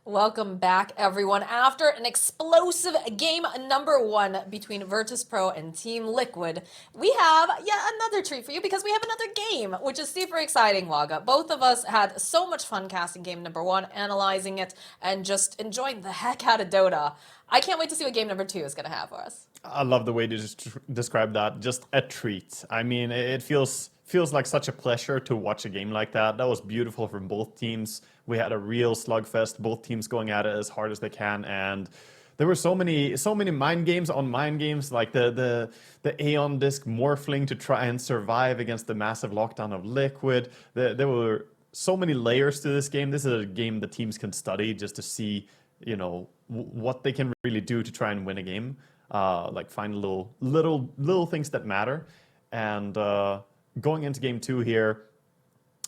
Welcome back, everyone. After an explosive game number 1 between Virtus.pro and Team Liquid, we have yet another treat for you because we have another game, which is super exciting, Waga. Both of us had so much fun casting game number 1, analyzing it, and just enjoying the heck out of Dota. I can't wait to see what game number 2 is going to have for us. I love the way you just describe that. Just a treat. I mean, it feels like such a pleasure to watch a game like that. That was beautiful from both teams. We had a real slugfest, both teams going at it as hard as they can, and there were so many mind games on mind games, like the Aeon disc morphling to try and survive against the massive lockdown of Liquid. There were so many layers to this game. This is a game the teams can study just to see, what they can really do to try and win a game. Like find little things that matter. And going into game 2 here,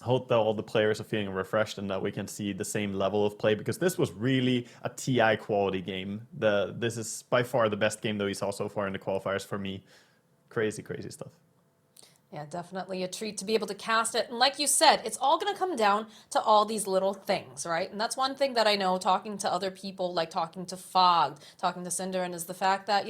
hope that all the players are feeling refreshed and that we can see the same level of play, because this was really a TI quality game. This is by far the best game that we saw so far in the qualifiers for me. Crazy stuff. Yeah, definitely a treat to be able to cast it. And like you said, it's all going to come down to all these little things, right? And that's one thing that I know talking to other people, like talking to Fogg, talking to Cinderin, is the fact that,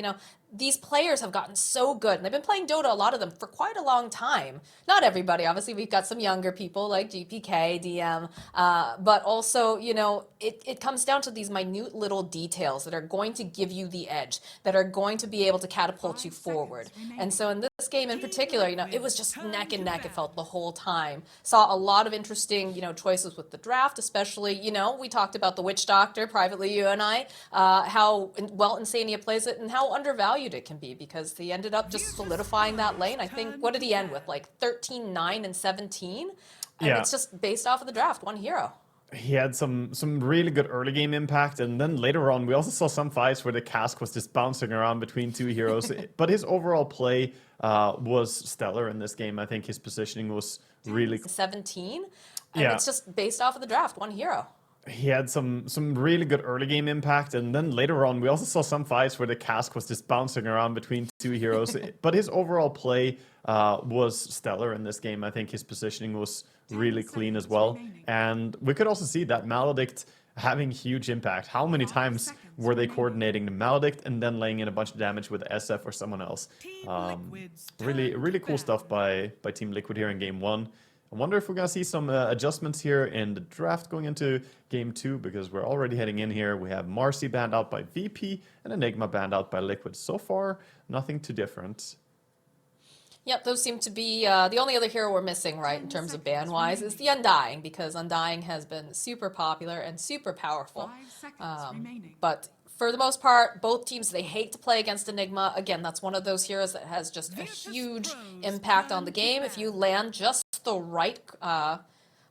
these players have gotten so good. And they've been playing Dota, a lot of them, for quite a long time. Not everybody, obviously. We've got some younger people like GPK, DM. But also, it comes down to these minute little details that are going to give you the edge, that are going to be able to catapult you forward. And so in this game in particular, it was just neck and neck, it felt, the whole time. Saw a lot of interesting, choices with the draft, especially, we talked about the Witch Doctor privately, you and I, how well Insania plays it and how undervalued it can be, because he ended up just solidifying that lane. I think, what did he end with? Like 13, 9, and 17? And Yeah. it's just based off of the draft, one hero. He had some really good early game impact, and then later on we also saw some fights where the cask was just bouncing around between two heroes. But his overall play was stellar in this game. I think his positioning was really 17? And yeah. it's just based off of the draft, one hero. He had some really good early game impact, and then later on we also saw some fights where the cask was just bouncing around between two heroes. But his overall play was stellar in this game. I think his positioning was really clean as well, and we could also see that Maledict having huge impact. How many times were they coordinating the Maledict and then laying in a bunch of damage with SF or someone else? Really cool stuff by Team Liquid here in game 1. I wonder if we're going to see some adjustments here in the draft going into game 2, because we're already heading in here. We have Marcy banned out by VP and Enigma banned out by Liquid. So far, nothing too different. Yep, those seem to be the only other hero we're missing, right, in terms of ban-wise, is the Undying, because Undying has been super popular and super powerful. But for the most part, both teams, they hate to play against Enigma. Again, that's one of those heroes that has just a huge impact on the game. If you land just the right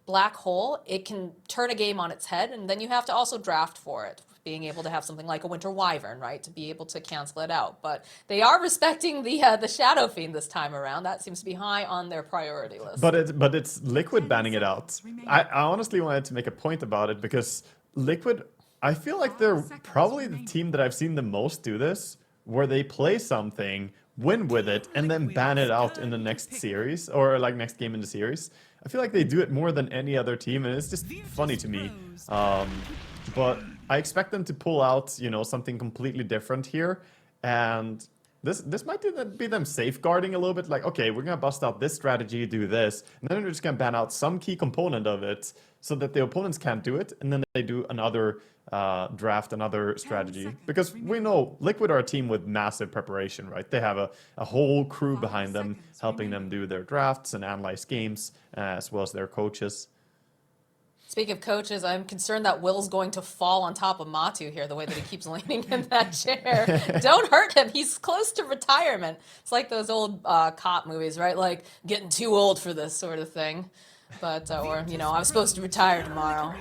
black hole, it can turn a game on its head, and then you have to also draft for it, being able to have something like a Winter Wyvern, right, to be able to cancel it out. But they are respecting the Shadow Fiend this time around. That seems to be high on their priority list. But it's Liquid banning it out. I honestly wanted to make a point about it, because Liquid, I feel like they're probably the team that I've seen the most do this, where they play something, win with it, and then ban it out in the next series, or like next game in the series. I feel like they do it more than any other team, and it's just funny to me. But I expect them to pull out, something completely different here, and this might be them safeguarding a little bit, like, okay, we're gonna bust out this strategy, do this, and then they're just gonna ban out some key component of it so that the opponents can't do it, and then they do another draft, another strategy. Because we know Liquid are a team with massive preparation, right? They have a whole crew behind them, helping them do their drafts and analyze games, as well as their coaches. Speaking of coaches, I'm concerned that Will's going to fall on top of Matu here, the way that he keeps leaning in that chair. Don't hurt him. He's close to retirement. It's like those old cop movies, right? Like, getting too old for this sort of thing. But, or, I'm supposed to retire tomorrow.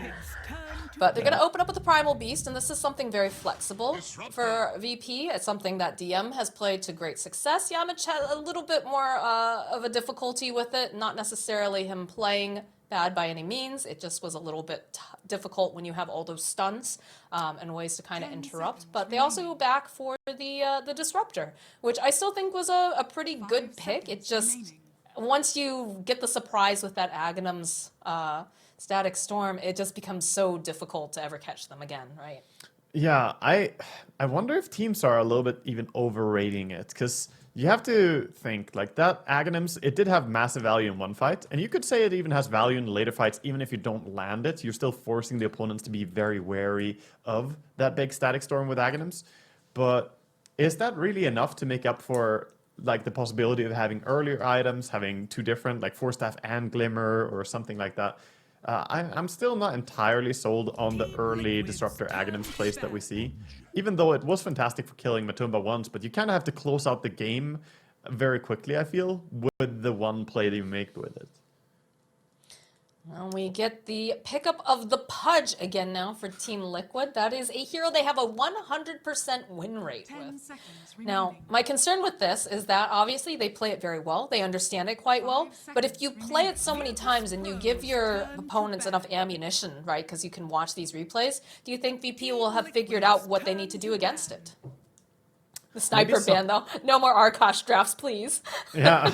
But they're going to open up with the Primal Beast, and this is something very flexible for VP. It's something that DM has played to great success. Yamich had a little bit more of a difficulty with it, not necessarily him playing bad by any means. It just was a little bit difficult when you have all those stuns and ways to kind of interrupt. But they also go back for the Disruptor, which I still think was a pretty good pick. It just, once you get the surprise with that Aghanim's Static Storm, it just becomes so difficult to ever catch them again, right? Yeah, I wonder if teams are a little bit even overrating it, because you have to think like that Aghanims, it did have massive value in one fight, and you could say it even has value in later fights. Even if you don't land it, you're still forcing the opponents to be very wary of that big Static Storm with Aghanims. But is that really enough to make up for like the possibility of having earlier items, having two different like Force Staff and Glimmer or something like that? I'm still not entirely sold on the early Disruptor Aghanims plays that we see, even though it was fantastic for killing Matumba once, but you kind of have to close out the game very quickly, I feel, with the one play that you make with it. Well, we get the pickup of the Pudge again now for Team Liquid. That is a hero they have a 100% win rate with. Now, my concern with this is that obviously they play it very well. They understand it quite well. But if you play it so many times and you give your opponents enough ammunition, right, because you can watch these replays, do you think VP will have figured out what they need to do against it? The sniper ban, though. No more Arkosh drafts, please. Yeah.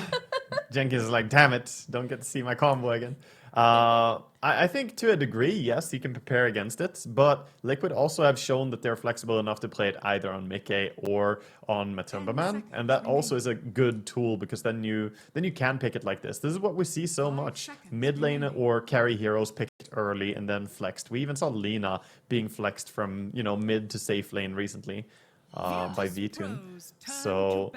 Jenkins is like, damn it, don't get to see my combo again. I think to a degree, yes, he can prepare against it, but Liquid also have shown that they're flexible enough to play it either on Mickey or on Matumba Man, and that also is a good tool because then you can pick it like this. This is what we see so much. Mid lane or carry heroes picked early and then flexed. We even saw Lina being flexed from, you know, mid to safe lane recently by VTune. So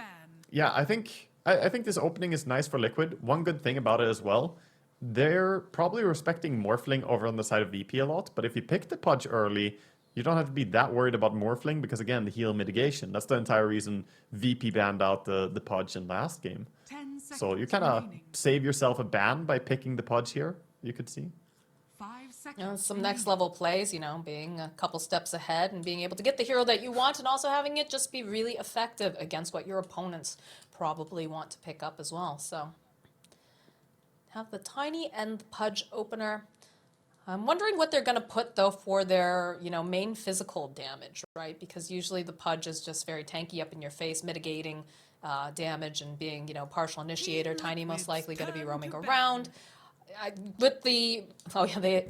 yeah, I think this opening is nice for Liquid. One good thing about it as well, they're probably respecting Morphling over on the side of VP a lot, but if you pick the Pudge early, you don't have to be that worried about Morphling because, again, the heal mitigation. That's the entire reason VP banned out the Pudge in last game. So you kind of save yourself a ban by picking the Pudge here, you could see. You know, some next level plays, you know, being a couple steps ahead and being able to get the hero that you want and also having it just be really effective against what your opponents probably want to pick up as well. So have the Tiny and the Pudge opener. I'm wondering what they're going to put, though, for their, you know, main physical damage, right? Because usually the Pudge is just very tanky up in your face, mitigating damage and being, you know, partial initiator. Tiny most likely going to be roaming around.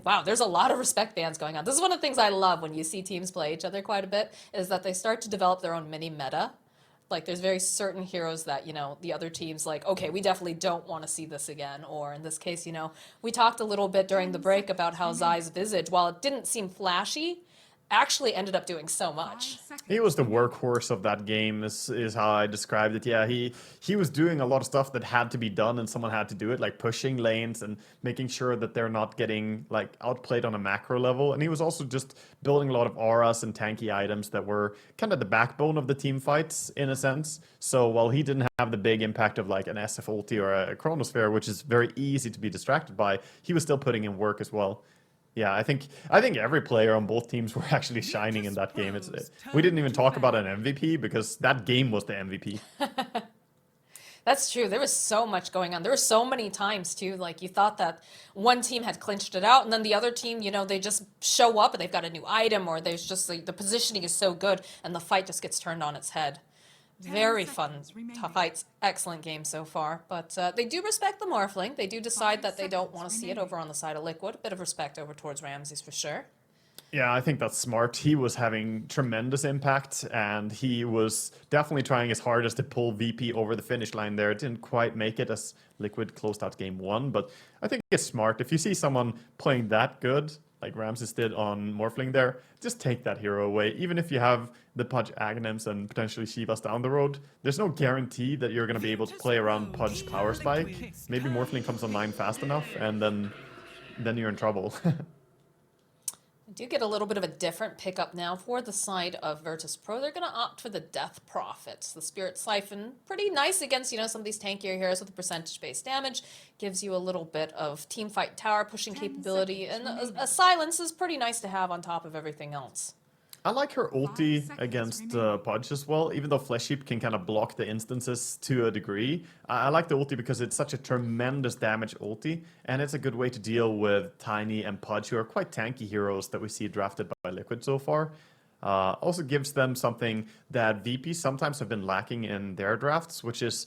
Wow, there's a lot of respect bans going on. This is one of the things I love when you see teams play each other quite a bit, is that they start to develop their own mini meta. Like, there's very certain heroes that, you know, the other team's like, okay, we definitely don't want to see this again. Or in this case, you know, we talked a little bit during the break about how Zai's Visage, while it didn't seem flashy, actually ended up doing so much. He was the workhorse of that game, is how I described it. Yeah, he was doing a lot of stuff that had to be done and someone had to do it, like pushing lanes and making sure that they're not getting like outplayed on a macro level. And he was also just building a lot of auras and tanky items that were kind of the backbone of the team fights in a sense. So while he didn't have the big impact of like an SF ulti or a Chronosphere, which is very easy to be distracted by, he was still putting in work as well. Yeah, I think every player on both teams were actually shining in that game. We didn't even talk about an MVP because that game was the MVP. That's true. There was so much going on. There were so many times, too, like you thought that one team had clinched it out, and then the other team, you know, they just show up and they've got a new item, or there's just like, the positioning is so good, and the fight just gets turned on its head. Very fun fights. Excellent game so far. But they do respect the Morphling. They do decide that they don't want to see it over on the side of Liquid. A bit of respect over towards Ramses for sure. Yeah, I think that's smart. He was having tremendous impact, and he was definitely trying his hardest to pull VP over the finish line there. It didn't quite make it as Liquid closed out game one, but I think it's smart. If you see someone playing that good, like Ramses did on Morphling there, just take that hero away. Even if you have the Pudge Aghanims and potentially Shivas down the road, there's no guarantee that you're going to be able to play around Pudge Power Spike. Maybe Morphling comes online fast enough, and then you're in trouble. I do get a little bit of a different pickup now for the side of Virtus.pro. They're going to opt for the Death Prophets. The Spirit Siphon, pretty nice against, you know, some of these tankier heroes with percentage-based damage. Gives you a little bit of teamfight tower pushing capability, and a silence is pretty nice to have on top of everything else. I like her ulti against Pudge as well, even though Flesh Heap can kind of block the instances to a degree. I like the ulti because it's such a tremendous damage ulti, and it's a good way to deal with Tiny and Pudge, who are quite tanky heroes that we see drafted by Liquid so far. Also gives them something that VP sometimes have been lacking in their drafts, which is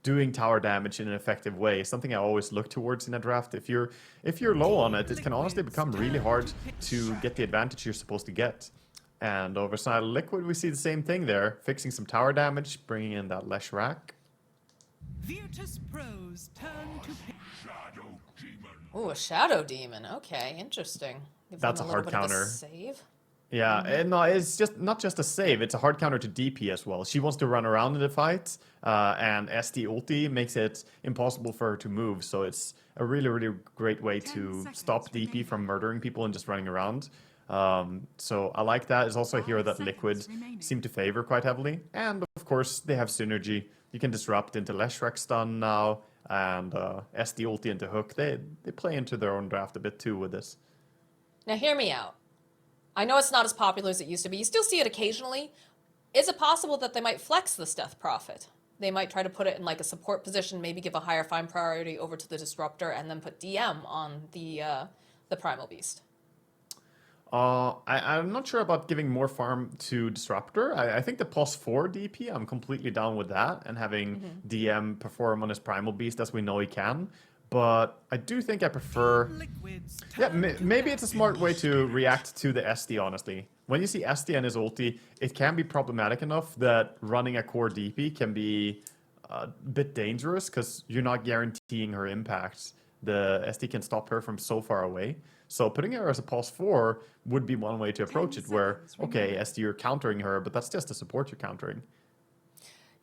doing tower damage in an effective way. Something I always look towards in a draft. If you're low on it, it can honestly become really hard to get the advantage you're supposed to get. And over side of Liquid, we see the same thing there, fixing some tower damage, bringing in that Lesh rack. Virtus.pro's turn to pick. Ooh, a Shadow Demon. Okay, interesting. Give them That's a little hard bit of a counter. save. Yeah, and no, it's just not just a save, it's a hard counter to DP as well. She wants to run around in the fight, and SD ulti makes it impossible for her to move, so it's a really, really great way to stop DP from murdering people and just running around. So I like that. It's also a hero that Liquid seem to favor quite heavily, and of course they have synergy. You can disrupt into Leshrac stun now, and SD ulti into hook. They play into their own draft a bit too with this. Now, hear me out. I know it's not as popular as it used to be. You still see it occasionally. Is it possible that they might flex this Death Prophet? They might try to put it in like a support position, maybe give a higher farm priority over to the Disruptor, and then put DM on the Primal Beast. I'm not sure about giving more farm to Disruptor. I think the +4 DP, I'm completely down with that, and having DM perform on his Primal Beast as we know he can. But I do think I prefer... Yeah, maybe it's a smart way to react to the SD, honestly. When you see SD and his ulti, it can be problematic enough that running a core DP can be a bit dangerous because you're not guaranteeing her impact. The SD can stop her from so far away. So putting her as a +4 would be one way to approach it where, okay, SD, you're countering her, but that's just a support you're countering.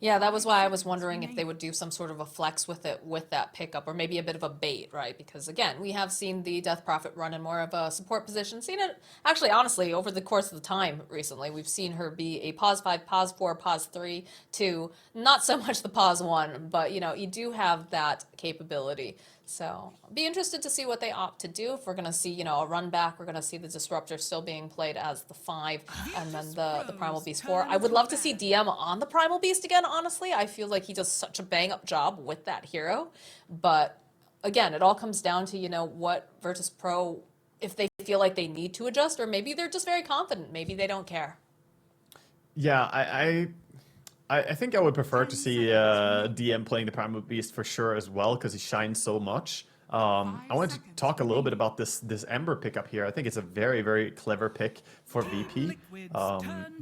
Yeah, that was why I was wondering if they would do some sort of a flex with it, with that pickup, or maybe a bit of a bait, right? Because again, we have seen the Death Prophet run in more of a support position. Seen it, actually, honestly, over the course of the time recently, we've seen her be a +5, +4, +3, to not so much the +1, but you know, you do have that capability. So be interested to see what they opt to do. If we're going to see, you know, a run back, we're going to see the Disruptor still being played as the 5 and then the Primal Beast 4. I would love to see DM on the Primal Beast again, honestly. I feel like he does such a bang up job with that hero. But again, it all comes down to, you know, what Virtus.pro, if they feel like they need to adjust, or maybe they're just very confident. Maybe they don't care. Yeah, I think I would prefer to see DM playing the Primal Beast for sure as well, because he shines so much. I wanted to talk a little bit about this Ember pickup here. I think it's a very, very clever pick for VP,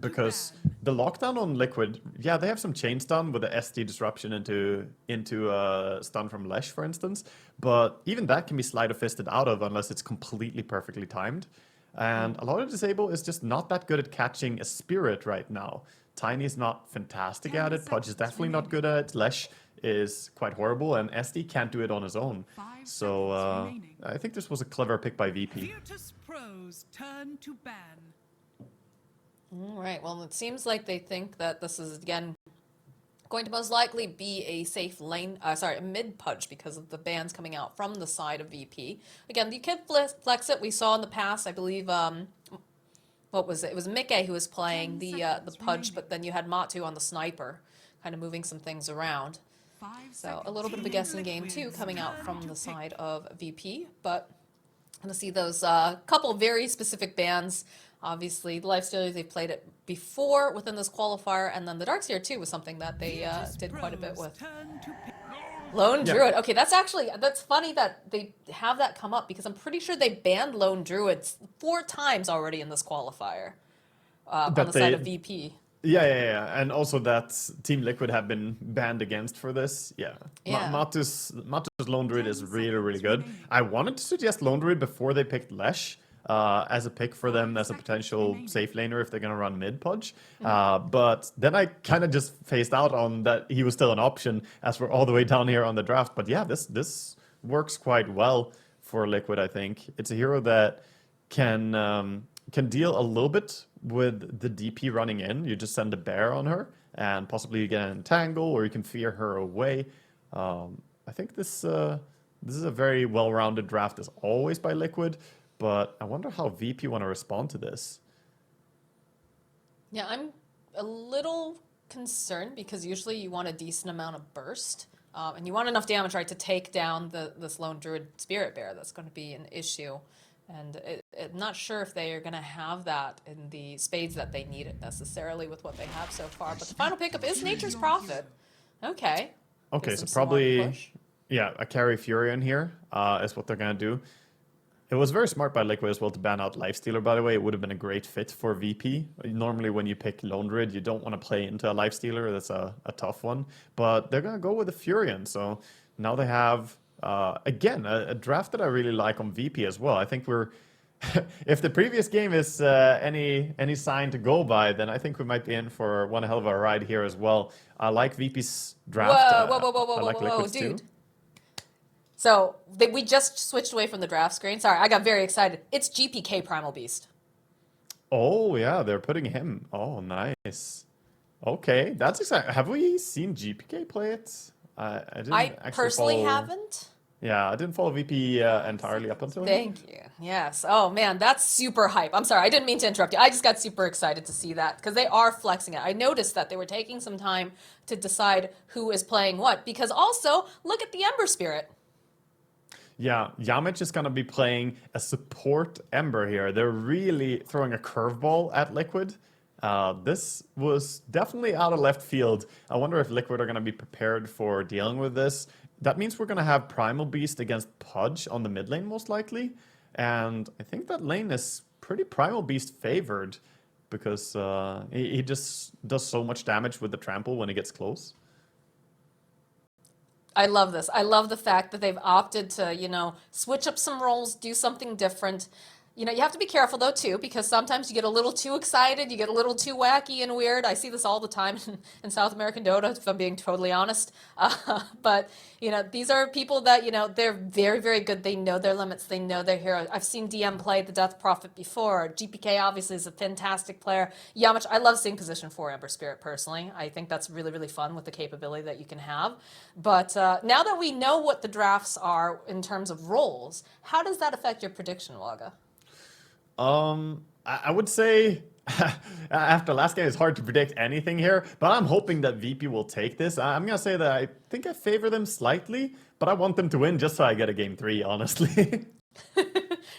because the lockdown on Liquid, yeah, they have some chain stun with the SD disruption into stun from Lesh, for instance, but even that can be sleight of fisted out of unless it's completely perfectly timed. And a lot of Disable is just not that good at catching a Spirit right now. Tiny is not fantastic at it. Pudge is definitely not good at it. Lesh is quite horrible, and SD can't do it on his own. So I think this was a clever pick by VP. Virtus.pro's turn to ban. All right, well, it seems like they think that this is, again, going to most likely be a safe lane, a mid pudge because of the bans coming out from the side of VP. Again, you can flex it. We saw in the past, I believe, what was it? It was Mickey who was playing the pudge, but then you had Matu on the sniper, kind of moving some things around. So a little bit of a guessing game too coming out from the side of VP, but I'm gonna see those couple very specific bans. Obviously, the Lifestealers, they've played it before within this qualifier, and then the Darkseer too was something that they did quite a bit with. Lone Druid. Okay, that's funny that they have that come up because I'm pretty sure they banned Lone Druids 4 times already in this qualifier on the side of VP. Yeah. And also that Team Liquid have been banned against for this. Yeah. Matus Lone Druid is really, really good. I wanted to suggest Lone Druid before they picked Lesh as a pick for them as a potential safe laner if they're going to run mid pudge. But then I kind of just phased out on that he was still an option as we're all the way down here on the draft. But yeah, this works quite well for Liquid, I think. It's a hero that can deal a little bit with the DP running in. You just send a bear on her, and possibly you get an entangle, or you can fear her away. I think this is a very well-rounded draft as always by Liquid, but I wonder how VP want to respond to this. Yeah, I'm a little concerned because usually you want a decent amount of burst, and you want enough damage, right, to take down this Lone Druid Spirit Bear. That's going to be an issue. And I'm not sure if they are going to have that in the spades that they need it necessarily with what they have so far. But the final pickup is Nature's Prophet. Okay. Okay, Gives so them some more probably, push. yeah, a carry Furion here is what they're going to do. It was very smart by Liquid as well to ban out Lifestealer, by the way. It would have been a great fit for VP. Normally when you pick Lone Rid, you don't want to play into a Lifestealer. That's a tough one. But they're going to go with the Furion. So now they have, again, a draft that I really like on VP as well. I think we're... if the previous game is any sign to go by, then I think we might be in for one hell of a ride here as well. I like VP's draft. Whoa, I like Liquid's dude. too. So we just switched away from the draft screen. Sorry, I got very excited. It's GPK Primal Beast. Oh, yeah, they're putting him. Oh, nice. Okay, that's exciting. Have we seen GPK play it? I didn't I actually personally follow... haven't. Yeah, I didn't follow VP entirely up until here. Thank you. Yes. Oh man, that's super hype. I'm sorry, I didn't mean to interrupt you. I just got super excited to see that because they are flexing it. I noticed that they were taking some time to decide who is playing what because also look at the Ember Spirit. Yeah, Yamich is going to be playing a support Ember here. They're really throwing a curveball at Liquid. This was definitely out of left field. I wonder if Liquid are going to be prepared for dealing with this. That means we're going to have Primal Beast against Pudge on the mid lane most likely. And I think that lane is pretty Primal Beast favored because he just does so much damage with the trample when he gets close. I love this. I love the fact that they've opted to, switch up some roles, do something different. You have to be careful though too, because sometimes you get a little too excited, you get a little too wacky and weird. I see this all the time in South American Dota, if I'm being totally honest. But these are people that they're very, very good. They know their limits. They know their hero. I've seen DM play the Death Prophet before. GPK obviously is a fantastic player. Yamich, I love seeing position 4 Ember Spirit personally. I think that's really, really fun with the capability that you can have. But now that we know what the drafts are in terms of roles, how does that affect your prediction, Waga? I would say after last game, it's hard to predict anything here, but I'm hoping that VP will take this. I'm going to say that I think I favor them slightly, but I want them to win just so I get a game 3, honestly.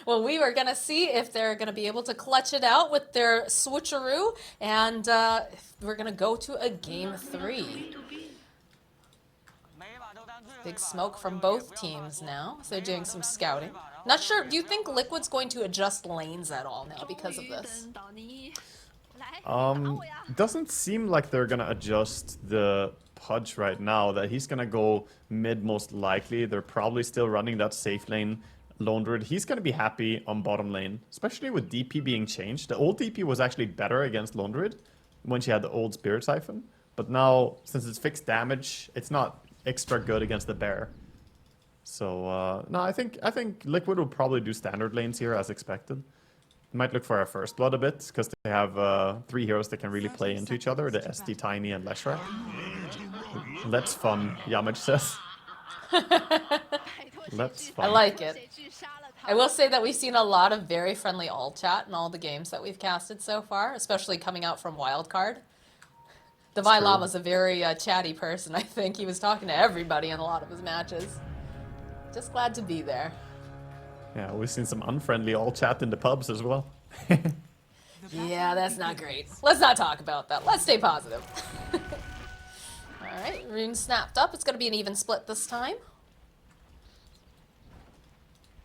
Well, we are going to see if they're going to be able to clutch it out with their switcheroo, and we're going to go to a game 3. Big smoke from both teams now, so they're doing some scouting. Not sure, do you think Liquid's going to adjust lanes at all now because of this? Doesn't seem like they're gonna adjust the Pudge right now, that he's gonna go mid most likely. They're probably still running that safe lane Lone Rid. He's gonna be happy on bottom lane, especially with DP being changed. The old DP was actually better against Lone Rid when she had the old Spirit Siphon, but now, since it's fixed damage, it's not extra good against the bear. So no, I think Liquid will probably do standard lanes here as expected. Might look for a first blood a bit because they have 3 heroes that can really play into each other: the SD, Tiny, and Leshrac. That's fun, Yamich says. That's fun. I like it. I will say that we've seen a lot of very friendly alt chat in all the games that we've casted so far, especially coming out from Wildcard. Divine Llama's a very chatty person, I think. He was talking to everybody in a lot of his matches. Just glad to be there. Yeah, we've seen some unfriendly alt chat in the pubs as well. Yeah, that's not great. Let's not talk about that. Let's stay positive. Alright, rune snapped up. It's going to be an even split this time.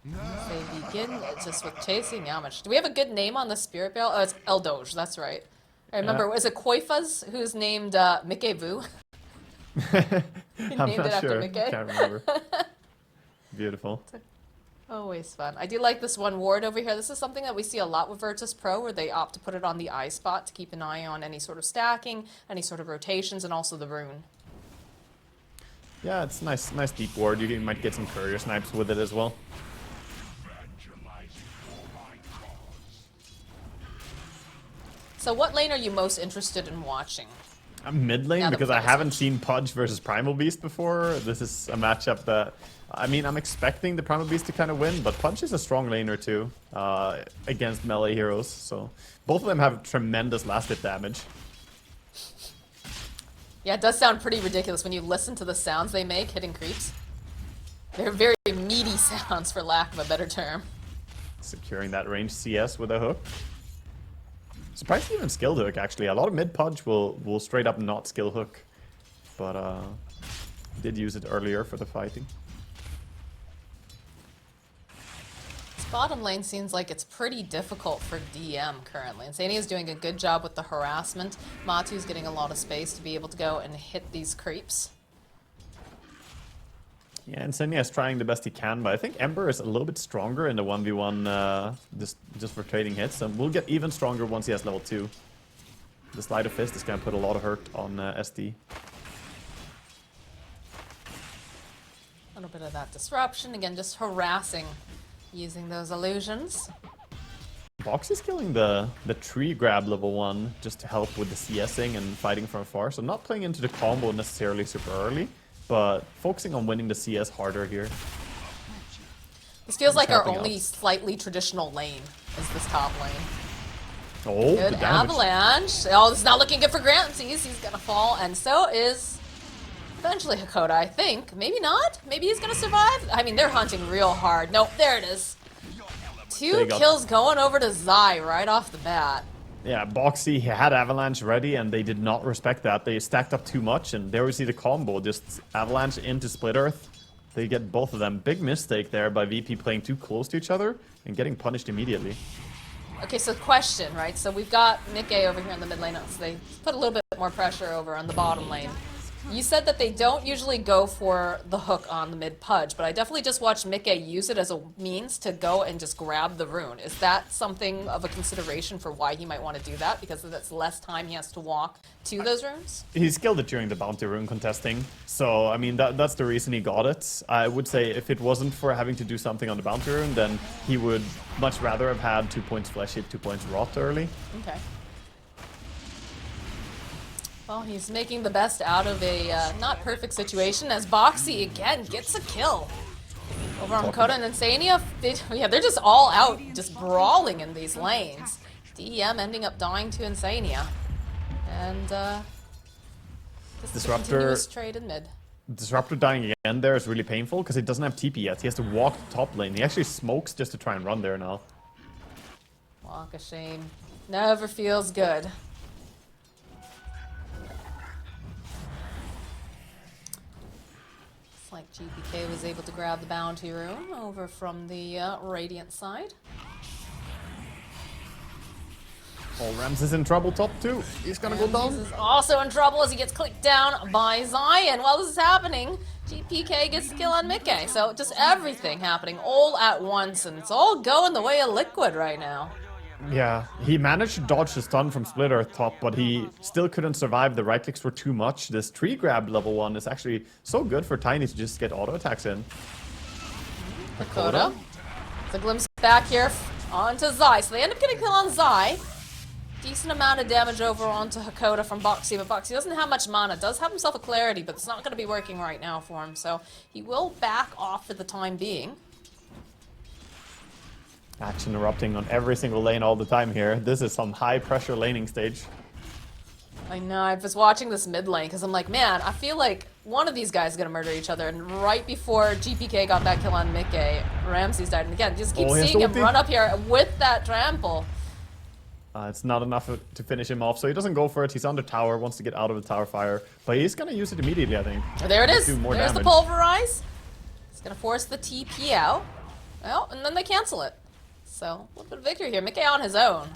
They begin just with chasing Yamich. Do we have a good name on the Spirit Barrel? Oh, it's Eldoge, that's right. I remember, was it Koifaz who's named Mickey-Vu? I'm named it not after sure. Mickey. Can't remember. Beautiful. Always fun. I do like this one ward over here. This is something that we see a lot with Virtus.pro, where they opt to put it on the eye spot to keep an eye on any sort of stacking, any sort of rotations, and also the rune. Yeah, it's nice deep ward. You might get some courier snipes with it as well. So what lane are you most interested in watching? Mid lane, Now that because we I got a haven't switch. seen Pudge versus Primal Beast before. This is a matchup that, I mean, I'm expecting the Primal Beast to kind of win, but Pudge is a strong laner too, against melee heroes. So both of them have tremendous last hit damage. Yeah, it does sound pretty ridiculous when you listen to the sounds they make hitting creeps. They're very meaty sounds, for lack of a better term. Securing that range CS with a hook. Surprisingly even skilled hook, actually. A lot of mid-pudge will straight up not skill hook. But did use it earlier for the fighting. This bottom lane seems like it's pretty difficult for DM currently. Insania is doing a good job with the harassment. Matu's getting a lot of space to be able to go and hit these creeps. Yeah, Insania is trying the best he can, but I think Ember is a little bit stronger in the 1v1 just for trading hits, and will get even stronger once he has level 2. The Sleight of Fist is going to put a lot of hurt on SD. A little bit of that disruption, again just harassing using those illusions. Box is killing the tree grab level 1 just to help with the CSing and fighting from afar, so not playing into the combo necessarily super early, but focusing on winning the CS harder here. This feels like our helping only out. slightly traditional lane is this top lane. Oh, Good the damage. avalanche. Oh, this is not looking good for Grantsies. He's gonna fall, and so is eventually Hakoda, I think. Maybe not. Maybe he's gonna survive. I mean, they're hunting real hard. Nope, there it is. There 2 you go. kills going over to Zai right off the bat. Yeah, Boxy, he had Avalanche ready, and they did not respect that. They stacked up too much, and there we see the combo. Just Avalanche into Split Earth. They get both of them. Big mistake there by VP playing too close to each other and getting punished immediately. Okay, so question, right? So we've got Nikkei over here in the mid lane, so they put a little bit more pressure over on the bottom lane. You said that they don't usually go for the hook on the mid pudge, but I definitely just watched Mickey use it as a means to go and just grab the rune. Is that something of a consideration for why he might want to do that? Because that's less time he has to walk to those runes? He skilled it during the bounty rune contesting, so I mean that's the reason he got it. I would say if it wasn't for having to do something on the bounty rune, then he would much rather have had 2 points flesh hit, 2 points rot early. Okay. Well, he's making the best out of a not perfect situation as Boxy again gets a kill. Over on Makoto and Insania, they're just all out, just brawling in these lanes. DM ending up dying to Insania. And this is a Disruptor- continuous trade in mid. Disruptor dying again there is really painful because he doesn't have TP yet. He has to walk the top lane. He actually smokes just to try and run there now. Walk of shame. Never feels good. Looks like GPK was able to grab the bounty rune over from the Radiant side. Oh, Rams is in trouble top 2. He's gonna go down. This is also in trouble as he gets clicked down by Zion. While this is happening, GPK gets the kill on Mickey. So just everything happening all at once, and it's all going the way of Liquid right now. Yeah, he managed to dodge the stun from Split Earth top, but he still couldn't survive. The right clicks were too much. This tree grab level 1 is actually so good for Tiny to just get auto attacks in. Hakoda. It's a glimpse back here onto Zai. So they end up getting a kill on Zai. Decent amount of damage over onto Hakoda from Boxy, but Boxy doesn't have much mana. Does have himself a clarity, but it's not going to be working right now for him. So he will back off for the time being. Action erupting on every single lane all the time here. This is some high pressure laning stage. I know, I was watching this mid lane because I'm like, man, I feel like one of these guys is going to murder each other. And right before GPK got that kill on Mickey, Ramsey's died. And again, just keep Oh, he has seeing him ulti. run up here with that trample. It's not enough to finish him off, so he doesn't go for it. He's on the tower, wants to get out of the tower fire, but he's gonna use it immediately, I think. There it is. Do more There's the damage. pulverize. It's going to force the TP out. Well, and then they cancel it. So, a little bit of victory here. Mickey on his own.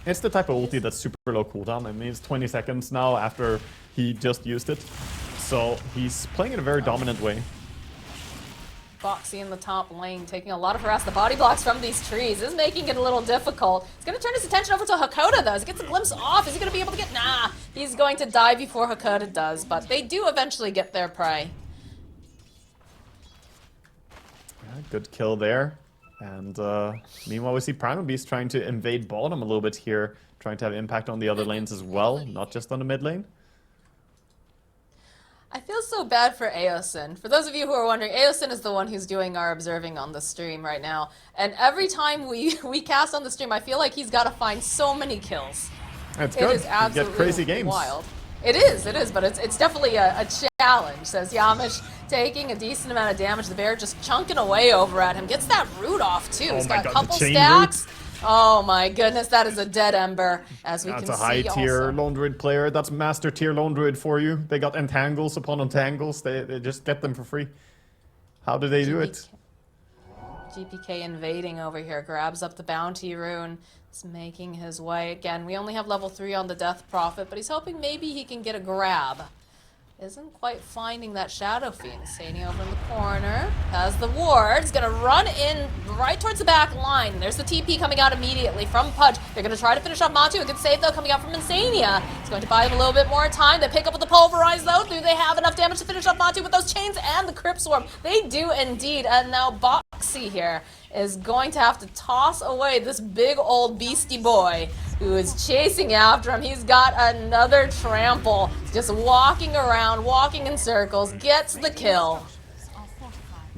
It's the type of ulti that's super low cooldown. I mean, it's 20 seconds now after he just used it. So he's playing in a very dominant way. Boxy in the top lane, taking a lot of harass. The body blocks from these trees is making it a little difficult. He's going to turn his attention over to Hakoda, though. As he gets a glimpse off, is he going to be able to get... Nah, he's going to die before Hakoda does, but they do eventually get their prey. Yeah, good kill there. And meanwhile, we see Primal Beast trying to invade bottom a little bit here, trying to have impact on the other lanes as well, not just on the mid lane. I feel so bad for Aosin. For those of you who are wondering, Aosin is the one who's doing our observing on the stream right now. And every time we cast on the stream, I feel like he's got to find so many kills. It's It good. is You absolutely get crazy games. wild. It is, but it's definitely a challenge, says Yamish, taking a decent amount of damage. The bear just chunking away over at him. Gets that root off, too. Oh He's my got a God, the couple chain stacks. Oh my goodness, that is a dead ember, as we That's can a see high-tier also. Lone Druid player. That's master tier Lone Druid for you. They got entangles upon entangles. They just get them for free. How do they do it? GPK invading over here, grabs up the bounty rune. Is making his way. Again, we only have level 3 on the Death Prophet, but he's hoping maybe he can get a grab. Isn't quite finding that Shadow Fiend. Sadie over in the corner. Has the ward. He's going to run in right towards the back line. There's the TP coming out immediately from Pudge. They're going to try to finish off Matu. A good save, though, coming out from Insania. It's going to buy him a little bit more time. They pick up with the Pulverize, though. Do they have enough damage to finish off Matu with those chains and the Crypt Swarm? They do indeed. And now Boxy here is going to have to toss away this big old beastie boy who is chasing after him. He's got another trample. Just walking around, walking in circles, gets the kill.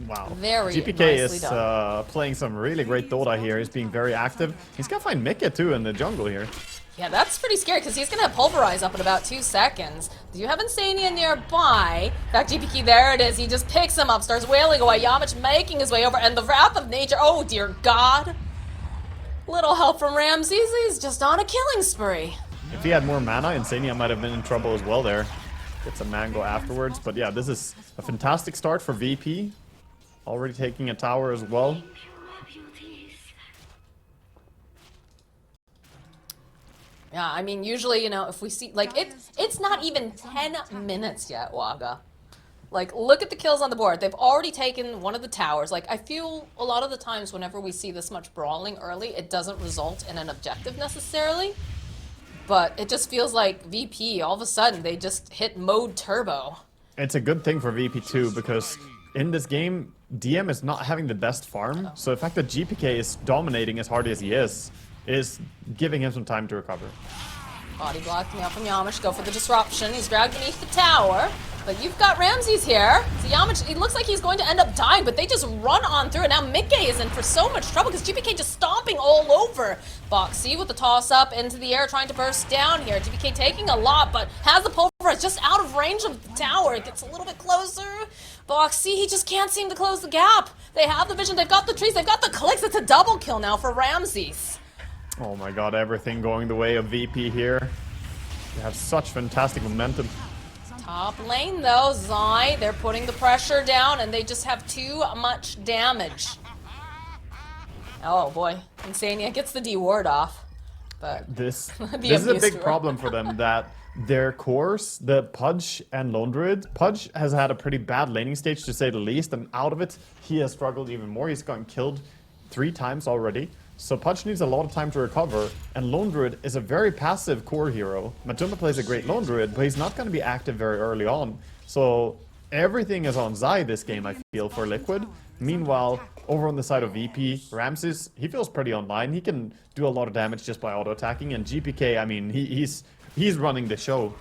Wow. Very GPK nicely is done. playing some really great Dota here. He's being very active. He's gonna find Mika too in the jungle here. Yeah, that's pretty scary because he's going to have Pulverize up in about 2 seconds. Do you have Insania nearby? In fact, GPK, there it is. He just picks him up, starts wailing away. Yamich making his way over, and the Wrath of Nature. Oh, dear God. Little help from Ramses. He's just on a killing spree. If he had more mana, Insania might have been in trouble as well there. Get some mango afterwards. But yeah, this is a fantastic start for VP. Already taking a tower as well. Yeah, I mean, usually, you know, if we see, like, it's not even 10 minutes yet, Waga. Like, look at the kills on the board. They've already taken one of the towers. Like, I feel a lot of the times whenever we see this much brawling early, it doesn't result in an objective necessarily. But it just feels like VP, all of a sudden, they just hit mode turbo. It's a good thing for VP too, because in this game, DM is not having the best farm. So the fact that GPK is dominating as hard as he is giving him some time to recover. Body blocking out from Yamish. Go for the disruption. He's dragged beneath the tower. But you've got Ramses here. So Yamish, it looks like he's going to end up dying, but they just run on through. And now Mickey is in for so much trouble because GPK just stomping all over Boxy with the toss up into the air, trying to burst down here. GPK taking a lot, but has the Pulverize just out of range of the tower. It gets a little bit closer. Boxy, he just can't seem to close the gap. They have the vision, they've got the trees, they've got the clicks. It's a double kill now for Ramses. Oh my god, everything going the way of VP here. They have such fantastic momentum. Top lane though, Zai, they're putting the pressure down and they just have too much damage. Oh boy, Insania gets the D ward off. But This is a abuse big to her. problem for them, that their cores, the Pudge and Lone Druid, Pudge has had a pretty bad laning stage to say the least, and out of it, he has struggled even more. He's gotten killed 3 times already. So Pudge needs a lot of time to recover, and Lone Druid is a very passive core hero. Matumba plays a great Lone Druid, but he's not going to be active very early on. So everything is on Zai this game, I feel, for Liquid. Meanwhile, over on the side of VP, Ramses, he feels pretty online. He can do a lot of damage just by auto-attacking, and GPK, I mean, he's running the show.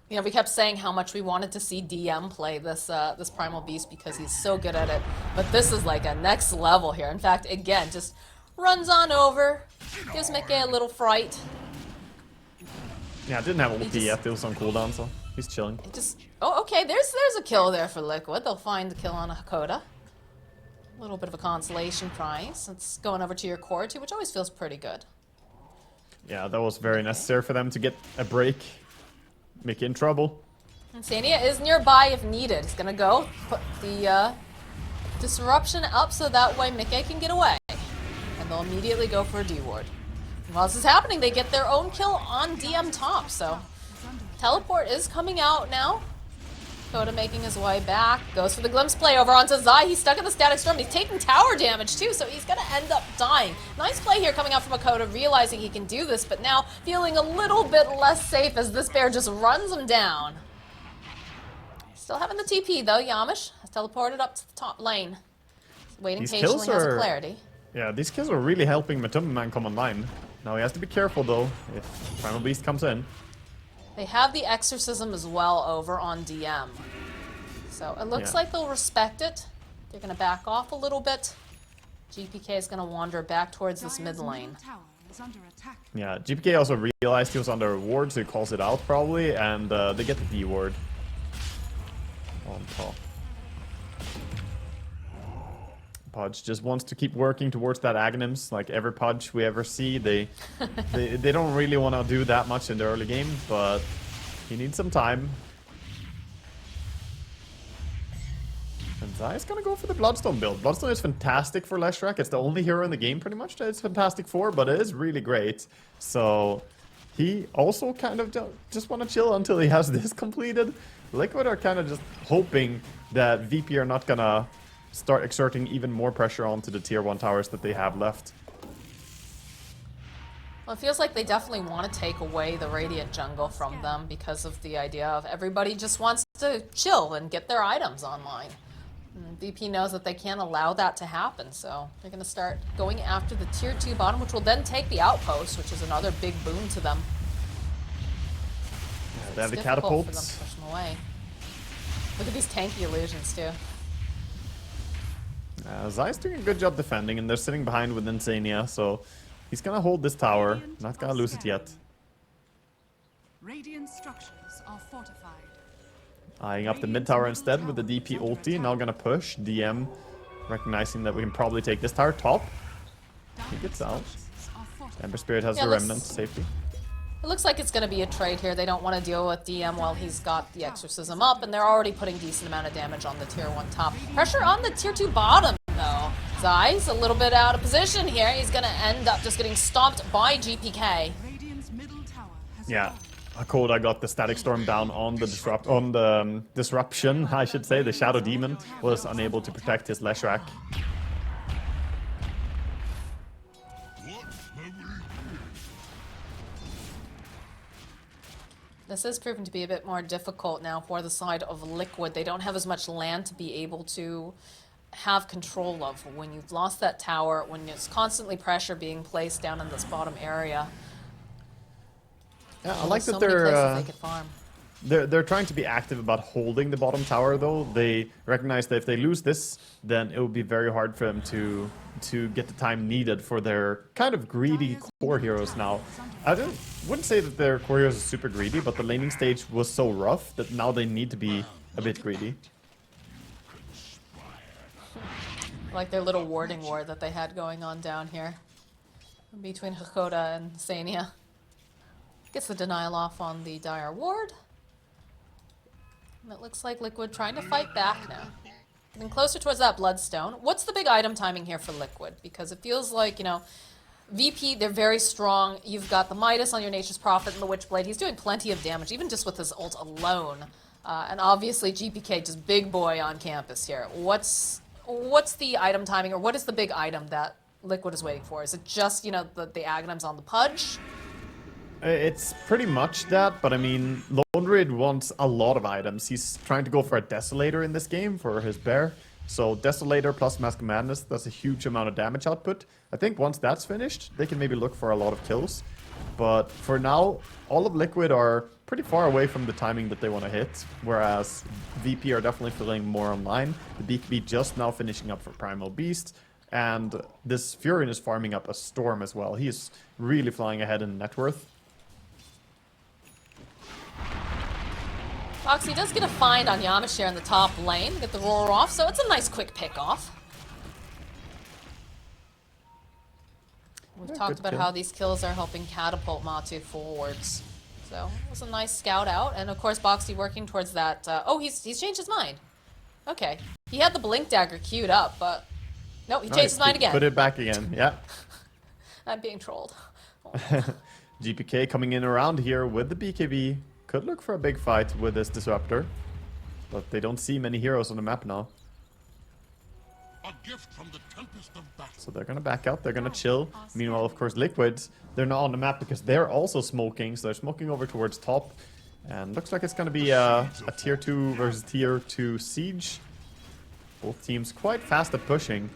You know, we kept saying how much we wanted to see DM play this this Primal Beast because he's so good at it. But this is like a next level here. In fact, again, just runs on over, gives Mickey a little fright. Yeah, I didn't have ulti yet. It was on cooldown, so he's chilling. It just, oh, okay, there's a kill there for Liquid. They'll find the kill on a Hakoda. A little bit of a consolation prize. It's going over to your core too, which always feels pretty good. Yeah, that was very necessary for them to get a break. Mickey in trouble. Insania is nearby if needed. He's gonna go put the disruption up so that way Mickey can get away. And they'll immediately go for a D-ward. And while this is happening, they get their own kill on DM top, so teleport is coming out now. Koda making his way back, goes for the glimpse play over onto Zai. He's stuck in the static storm. He's taking tower damage too, so he's gonna end up dying. Nice play here coming out from Koda, realizing he can do this, but now feeling a little bit less safe as this bear just runs him down. Still having the TP though, Yamish has teleported up to the top lane. Waiting These patiently, kills has a are- clarity. Yeah, these kills are really helping Matumba Man come online. Now he has to be careful though, if Primal Beast comes in. They have the exorcism as well over on DM. So it looks Yeah. like they'll respect it. They're gonna back off a little bit. GPK is gonna wander back towards this mid lane. is under attack. Yeah, GPK also realized he was under a ward, so he calls it out probably, and they get the D ward on top. Pudge just wants to keep working towards that Aghanims. Like every Pudge we ever see, they don't really want to do that much in the early game, but he needs some time. And Zai's gonna go for the Bloodstone build. Bloodstone is fantastic for Leshrac. It's the only hero in the game pretty much that it's fantastic for, but it is really great. So he also kind of just want to chill until he has this completed. Liquid are kind of just hoping that VP are not gonna start exerting even more pressure onto the tier 1 towers that they have left. Well, it feels like they definitely want to take away the Radiant jungle from them because of the idea of everybody just wants to chill and get their items online. And VP knows that they can't allow that to happen, so they're going to start going after the tier 2 bottom, which will then take the outpost, which is another big boon to them. Yeah, they have the It's difficult for them catapults. to push them away. Look at these tanky illusions too. Zai's doing a good job defending, and they're sitting behind with Insania, so he's gonna hold this tower. Not gonna lose it yet. Radiant structures are fortified. Eyeing up the mid tower instead with the DP ulti. Now gonna push. DM recognizing that we can probably take this tower top. He gets out. Ember Spirit has Yeah, the looks- remnant safety. It looks like it's going to be a trade here. They don't want to deal with DM while he's got the Exorcism up, and they're already putting decent amount of damage on the tier 1 top. Pressure on the tier 2 bottom, though. Zai's a little bit out of position here. He's going to end up just getting stomped by GPK. Radiant's middle tower has Yeah. fallen. Hakoda got the Static Storm down on the disruption, I should say. The Shadow Demon was unable to protect his Leshrac. This has proven to be a bit more difficult now for the side of Liquid. They don't have as much land to be able to have control of. When you've lost that tower, when there's constantly pressure being placed down in this bottom area. Yeah, I like There's that so many places they're they could farm. they're trying to be active about holding the bottom tower, though. They recognize that if they lose this, then it will be very hard for them to get the time needed for their kind of greedy core heroes now. I wouldn't say that their core heroes are super greedy, but the laning stage was so rough that now they need to be a bit greedy. Like their little warding war that they had going on down here. Between Hakoda and Sania. Gets the denial off on the Dire Ward. And it looks like Liquid trying to fight back now. Getting closer towards that Bloodstone. What's the big item timing here for Liquid? Because it feels like, you know, VP, they're very strong. You've got the Midas on your Nature's Prophet and the Witchblade. He's doing plenty of damage, even just with his ult alone. And obviously GPK, just big boy on campus here. What's the item timing, or what is the big item that Liquid is waiting for? Is it just, you know, the Aghanims on the Pudge? It's pretty much that, but I mean, Lone Raid wants a lot of items. He's trying to go for a Desolator in this game for his bear. So Desolator plus Mask of Madness, that's a huge amount of damage output. I think once that's finished, they can maybe look for a lot of kills. But for now, all of Liquid are pretty far away from the timing that they want to hit, whereas VP are definitely feeling more online. The BKB just now finishing up for Primal Beast, and this Furion is farming up a Storm as well. He is really flying ahead in net worth. Foxy does get a find on Yamashir in the top lane, get the roar off, so it's a nice quick pick off. We've talked good about kill. how these kills are helping catapult Matu forwards. So it was a nice scout out, and of course Boxy working towards that. Oh, he's changed his mind. Okay, he had the Blink Dagger queued up, but no, he changed his mind again. Put it back again, yeah. I'm being trolled. GPK coming in around here with the BKB. Could look for a big fight with this Disruptor, but they don't see many heroes on the map now. A gift from the Tempest of battle. So they're gonna back out, they're gonna chill. Meanwhile, of course, Liquid, they're not on the map because they're also smoking, so they're smoking over towards top. And looks like it's gonna be a tier 2 versus tier 2 siege. Both teams quite fast at pushing.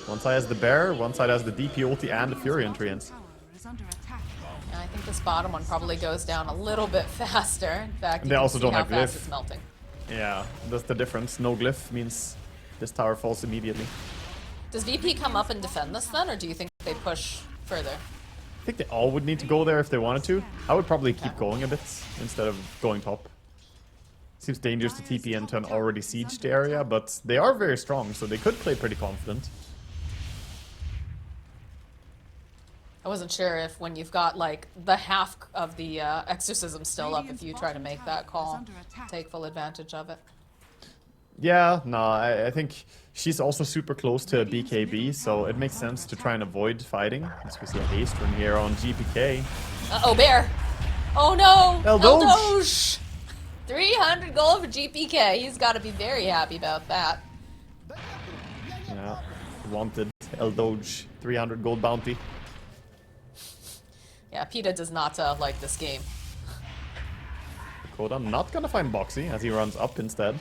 One side has the Bear, one side has the DP ulti and the Furion Treants. Tower is under attack. Yeah, I think this bottom one probably goes down a little bit faster. In fact, And you they can also see don't how have fast glyph. it's melting. Yeah, that's the difference. No glyph means this tower falls immediately. Does VP come up and defend this then, or do you think they push further? I think they all would need to go there if they wanted to. I would probably keep going a bit instead of going top. Seems dangerous to TP into an already sieged area, but they are very strong, so they could play pretty confident. I wasn't sure if when you've got like the half of the exorcism still up, if you try to make that call, take full advantage of it. Yeah, no, I think she's also super close to a BKB, so it makes sense to try and avoid fighting. As we see a haste run here on GPK. Uh-oh, Bear! Oh no! Eldoge! Eldoge! 300 gold for GPK. He's got to be very happy about that. Yeah, wanted Eldoge 300 gold bounty. Yeah, PETA does not like this game. Koda not gonna find Boxy as he runs up instead,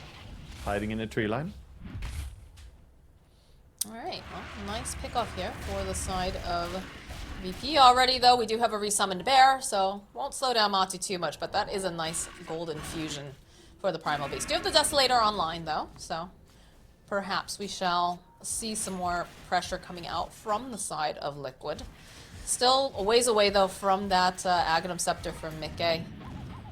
hiding in a tree line. Alright, well, nice pickoff here for the side of VP. Already, though, we do have a resummoned bear, so won't slow down Matu too much, but that is a nice gold infusion for the Primal Beast. Do have the Desolator online, though, so perhaps we shall see some more pressure coming out from the side of Liquid. Still a ways away, though, from that Aghanim Scepter from Mickey.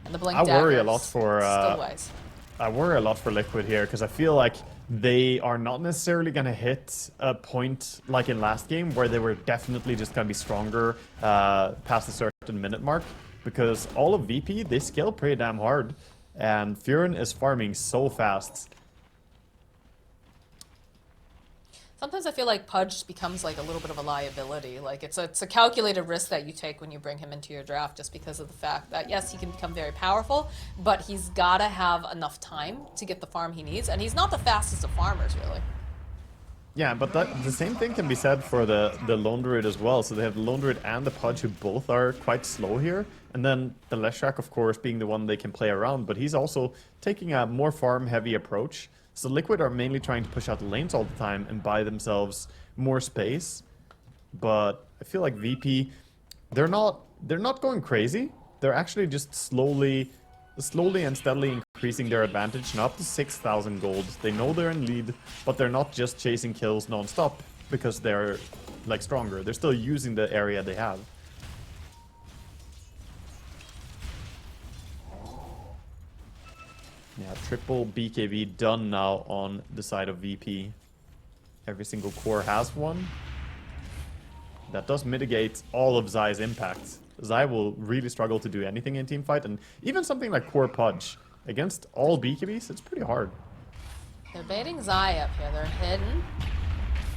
And the Blink I worry a Daggers. lot for Still ways. I worry a lot for Liquid here because I feel like they are not necessarily going to hit a point like in last game where they were definitely just going to be stronger past a certain minute mark, because all of VP, they scale pretty damn hard, and Furin is farming so fast. Sometimes I feel like Pudge becomes like a little bit of a liability. Like it's a calculated risk that you take when you bring him into your draft, just because of the fact that yes, he can become very powerful, but he's gotta have enough time to get the farm he needs, and he's not the fastest of farmers, really. Yeah, but the same thing can be said for the Lone Druid as well. So they have the Lone Druid and the Pudge, who both are quite slow here. And then the Leshrac, of course, being the one they can play around, but he's also taking a more farm-heavy approach. So Liquid are mainly trying to push out the lanes all the time and buy themselves more space. But I feel like VP, they're not going crazy. They're actually just slowly and steadily increasing their advantage, now up to 6,000 gold. They know they're in lead, but they're not just chasing kills non-stop because they're like stronger. They're still using the area they have. Yeah, triple BKB done now on the side of VP. Every single core has one. That does mitigate all of Zai's impact. Zai will really struggle to do anything in teamfight, and even something like Core Pudge against all BKBs, it's pretty hard. They're baiting Zai up here. They're hidden.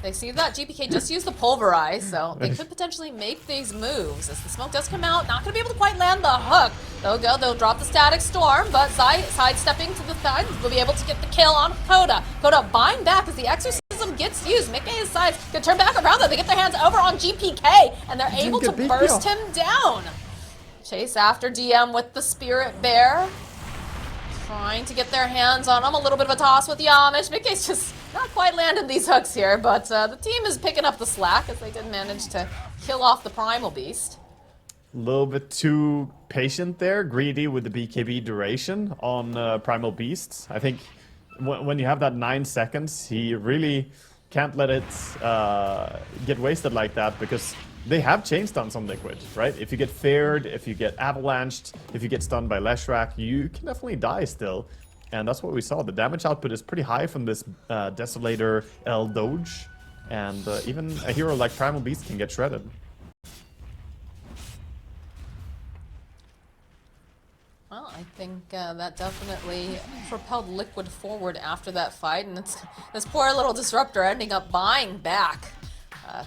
They see that GPK just used the Pulverize, so they could potentially make these moves. As the smoke does come out, not going to be able to quite land the hook. They'll drop the Static Storm, but Zai sidestepping to the side will be able to get the kill on Koda. Koda buying back as the Exorcism gets used. Mickey's sides can turn back around, though. They get their hands over on GPK, and they're able to burst him down. Chase after DM with the Spirit Bear. Trying to get their hands on him. A little bit of a toss with Yamish. Mickey's just not quite landed these hooks here, but the team is picking up the slack as they did manage to kill off the Primal Beast. A little bit too patient there, greedy with the BKB duration on Primal Beasts. I think when you have that 9 seconds, he really can't let it get wasted like that, because they have chain stuns on Liquid, right? If you get fared, if you get avalanched, if you get stunned by Leshrac, you can definitely die still. And that's what we saw. The damage output is pretty high from this Desolator Eldoge. And even a hero like Primal Beast can get shredded. Well, I think that definitely propelled Liquid forward after that fight, and it's this poor little Disruptor ending up buying back.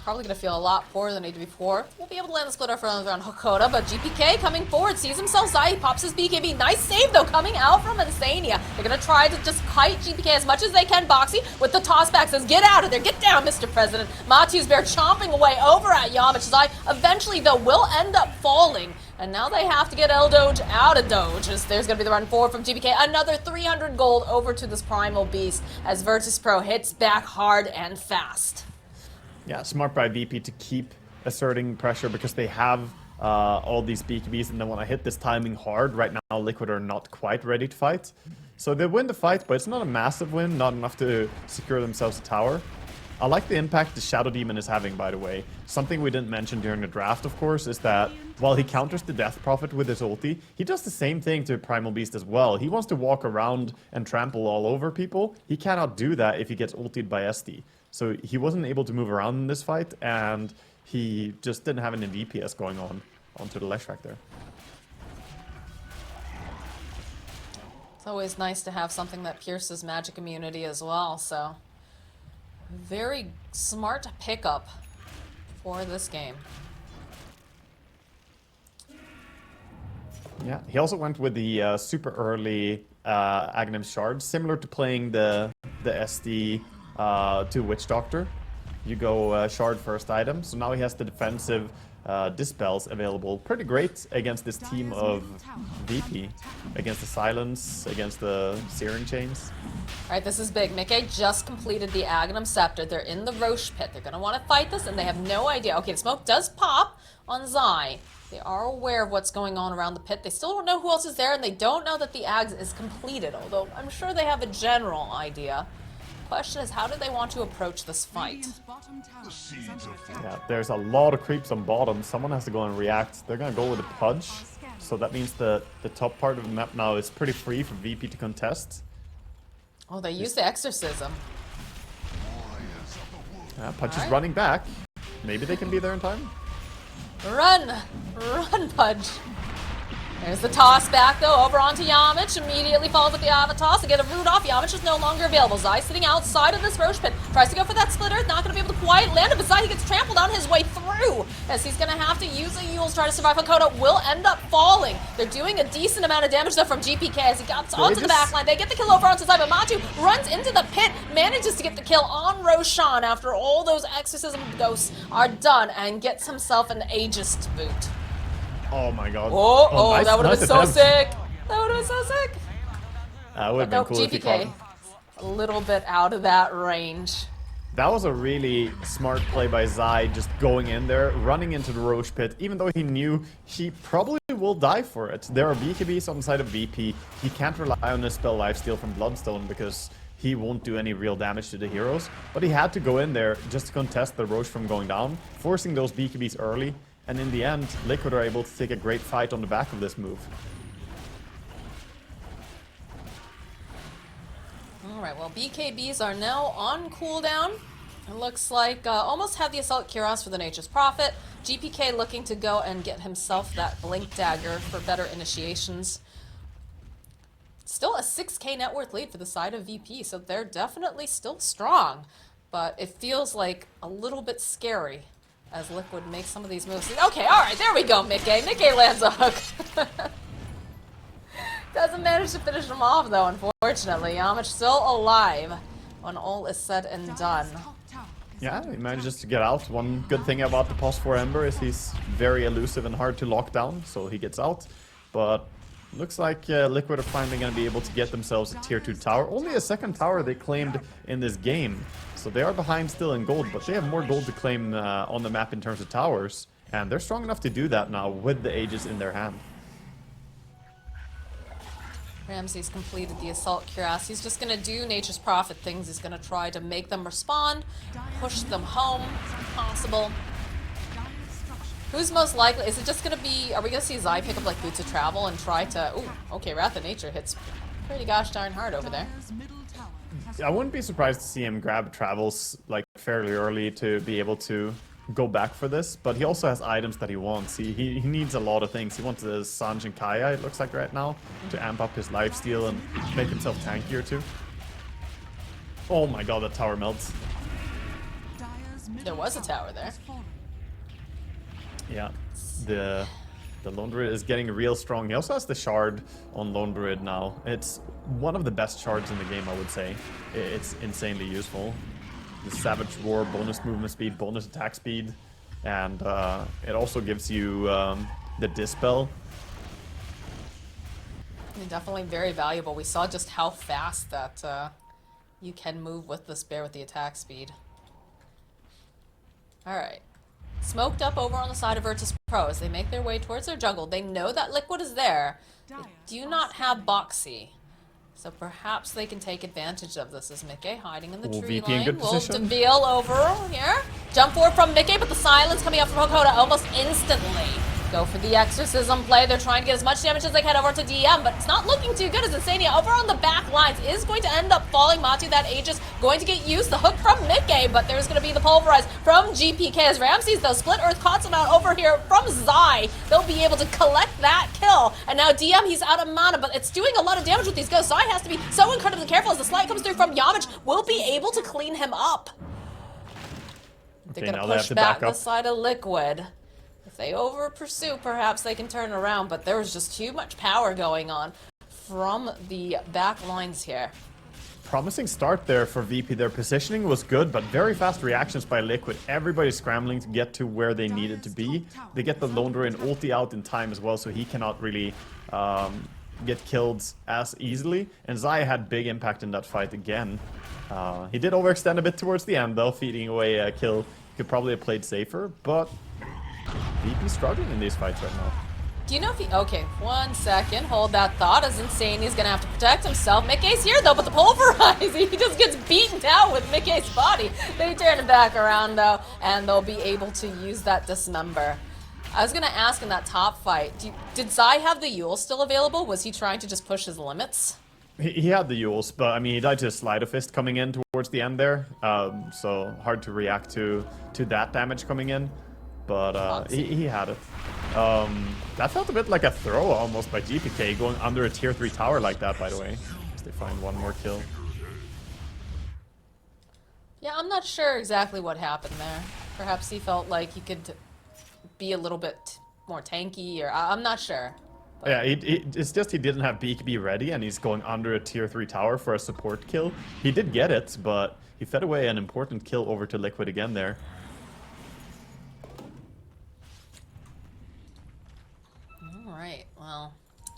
Probably going to feel a lot poorer than he did before. We'll be able to land the splitter for around Hakoda, but GPK coming forward, sees himself Zai, pops his BKB. Nice save, though, coming out from Insania. They're going to try to just kite GPK as much as they can. Boxy with the tossback says, get out of there, get down, Mr. President. Matu's Bear chomping away over at Yamish. Zai eventually, though, will end up falling. And now they have to get Eldoge out of Doge, as there's going to be the run forward from GPK. Another 300 gold over to this Primal Beast as Virtus.pro hits back hard and fast. Yeah, smart by VP to keep asserting pressure because they have all these BKBs and they want to hit this timing hard. Right now, Liquid are not quite ready to fight. So they win the fight, but it's not a massive win, not enough to secure themselves a tower. I like the impact the Shadow Demon is having, by the way. Something we didn't mention during the draft, of course, is that while he counters the Death Prophet with his ulti, he does the same thing to Primal Beast as well. He wants to walk around and trample all over people. He cannot do that if he gets ultied by SD. So he wasn't able to move around in this fight, and he just didn't have any DPS going on onto the Leshrac there. It's always nice to have something that pierces magic immunity as well, so very smart pickup for this game. Yeah, he also went with the super early Aghanim Shard, similar to playing the SD to Witch Doctor. You go Shard first item, so now he has the defensive Dispels available. Pretty great against this team of VP, against the Silence, against the Searing Chains. Alright, this is big. Mickey just completed the Aghanim Scepter. They're in the Roche pit. They're going to want to fight this, and they have no idea. Okay, the smoke does pop on Zai. They are aware of what's going on around the pit. They still don't know who else is there, and they don't know that the Ags is completed, although I'm sure they have a general idea. Question is, how do they want to approach this fight? Radiant's bottom tower is under attack. Yeah, there's a lot of creeps on bottom. Someone has to go and react. They're going to go with a Pudge. So that means the top part of the map now is pretty free for VP to contest. Oh, they use the Exorcism. Yeah, Pudge is Alright. running back. Maybe they can be there in time. Run! Run, Pudge! There's the toss back, though, over onto Yamich. Immediately follows with the Avatos to get a root off. Yamich is no longer available. Zai sitting outside of this Roche pit. Tries to go for that splitter. Not going to be able to quiet land it, but Zai gets trampled on his way through. As he's going to have to use a Yule to try to survive. Hakoda will end up falling. They're doing a decent amount of damage, though, from GPK as he gets onto the backline. They get the kill over onto Zai, but Matu runs into the pit, manages to get the kill on Roshan after all those Exorcism ghosts are done, and gets himself an Aegis to boot. Oh my god. Nice, nice that would have been so attempt. sick. That would have been so sick. That would have been Nope, cool if he caught GPK. him. A little bit out of that range. That was a really smart play by Zai, just going in there, running into the Roche pit, even though he knew he probably will die for it. There are BKBs on the side of VP. He can't rely on his spell Lifesteal from Bloodstone because he won't do any real damage to the heroes. But he had to go in there just to contest the Roche from going down, forcing those BKBs early. And in the end, Liquid are able to take a great fight on the back of this move. Alright, well, BKBs are now on cooldown. It looks like almost had the Assault Cuirass for the Nature's Prophet. GPK looking to go and get himself that Blink Dagger for better initiations. Still a 6k net worth lead for the side of VP, so they're definitely still strong. But it feels like a little bit scary as Liquid makes some of these moves. Okay, alright, there we go, Mickey. Mickey lands a hook. Doesn't manage to finish him off, though, unfortunately. Yamich still alive when all is said and done. Dire's top tower is Yeah, under he attack. manages to get out. One good thing about the Pos 4 Ember is he's very elusive and hard to lock down, so he gets out. But looks like Liquid are finally going to be able to get themselves a tier 2 tower. Only a second tower they claimed in this game. So they are behind still in gold, but they have more gold to claim on the map in terms of towers. And they're strong enough to do that now with the Aegis in their hand. Ramsey's completed the Assault Cuirass. He's just going to do Nature's Prophet things. He's going to try to make them respond, push them home if possible. Dire's structure Who's most likely? Is it just going to be... Are we going to see Zai pick up like Boots of Travel and try to... Ooh, okay, Wrath of Nature hits pretty gosh darn hard over there. Dire's middle tower has I wouldn't be surprised to see him grab travels like fairly early to be able to go back for this, but he also has items that he wants. He needs a lot of things. He wants the Sanj and Kaya, it looks like right now, to amp up his lifesteal and make himself tankier too. Oh my god, that tower melts. Dire's middle There was a tower there. has fallen. Yeah, the Lone Druid is getting real strong. He also has the Shard on Lone Druid now. It's one of the best shards in the game, I would say. It's insanely useful. The Savage Roar, bonus movement speed, bonus attack speed, and it also gives you the Dispel. Definitely very valuable. We saw just how fast that you can move with this bear with the attack speed. Alright. Smoked up over on the side of Virtus.pro as they make their way towards their jungle. They know that Liquid is there. They do not have Boxy. So perhaps they can take advantage of this as Mickey hiding in the Ooh, tree VP in line. good Will position. Deville over here. Jump forward from Mickey, but the silence coming up from Hakoda almost instantly. Go for the exorcism play. They're trying to get as much damage as they can over to DM, but it's not looking too good as Insania over on the back lines is going to end up falling. Matu, that Aegis going to get used. The hook from Mickey, but there's going to be the pulverize from GPK as Ramses, though. Split Earth cuts him out over here from Zai. They'll be able to collect that kill. And now DM, he's out of mana, but it's doing a lot of damage with these ghosts. Zai has to be so incredibly careful as the slide comes through from Yamich. Will be able to clean him up. They're Okay, going now to they have push to back back the up. side of Liquid. If they over pursue, perhaps they can turn around, but there was just too much power going on from the back lines here. Promising start there for VP. Their positioning was good, but very fast reactions by Liquid. Everybody's scrambling to get to where they needed to be. They get the Lone Drain ulti out in time as well, so he cannot really get killed as easily. And Zai had big impact in that fight again. He did overextend a bit towards the end, though, feeding away a kill. Could probably have played safer, but VP struggling in these fights right now. Do you know if he... Okay, 1 second. Hold that thought as Insane. He's going to have to protect himself. Mickey's here, though, but the pulverize, he just gets beaten down with Mickey's body. They turn it back around, though, and they'll be able to use that dismember. I was going to ask in that top fight, did Zai have the Yule still available? Was he trying to just push his limits? He had the Yules, but I mean, he died to a Slider Fist coming in towards the end there. So hard to react to that damage coming in. But he had it. That felt a bit like a throw almost by GPK going under a tier 3 tower like that, by the way. As they find one more kill. Yeah, I'm not sure exactly what happened there. Perhaps he felt like he could be a little bit more tanky, or I'm not sure. But Yeah, it's just he didn't have BKB ready, and he's going under a tier 3 tower for a support kill. He did get it, but he fed away an important kill over to Liquid again there. Alright, well,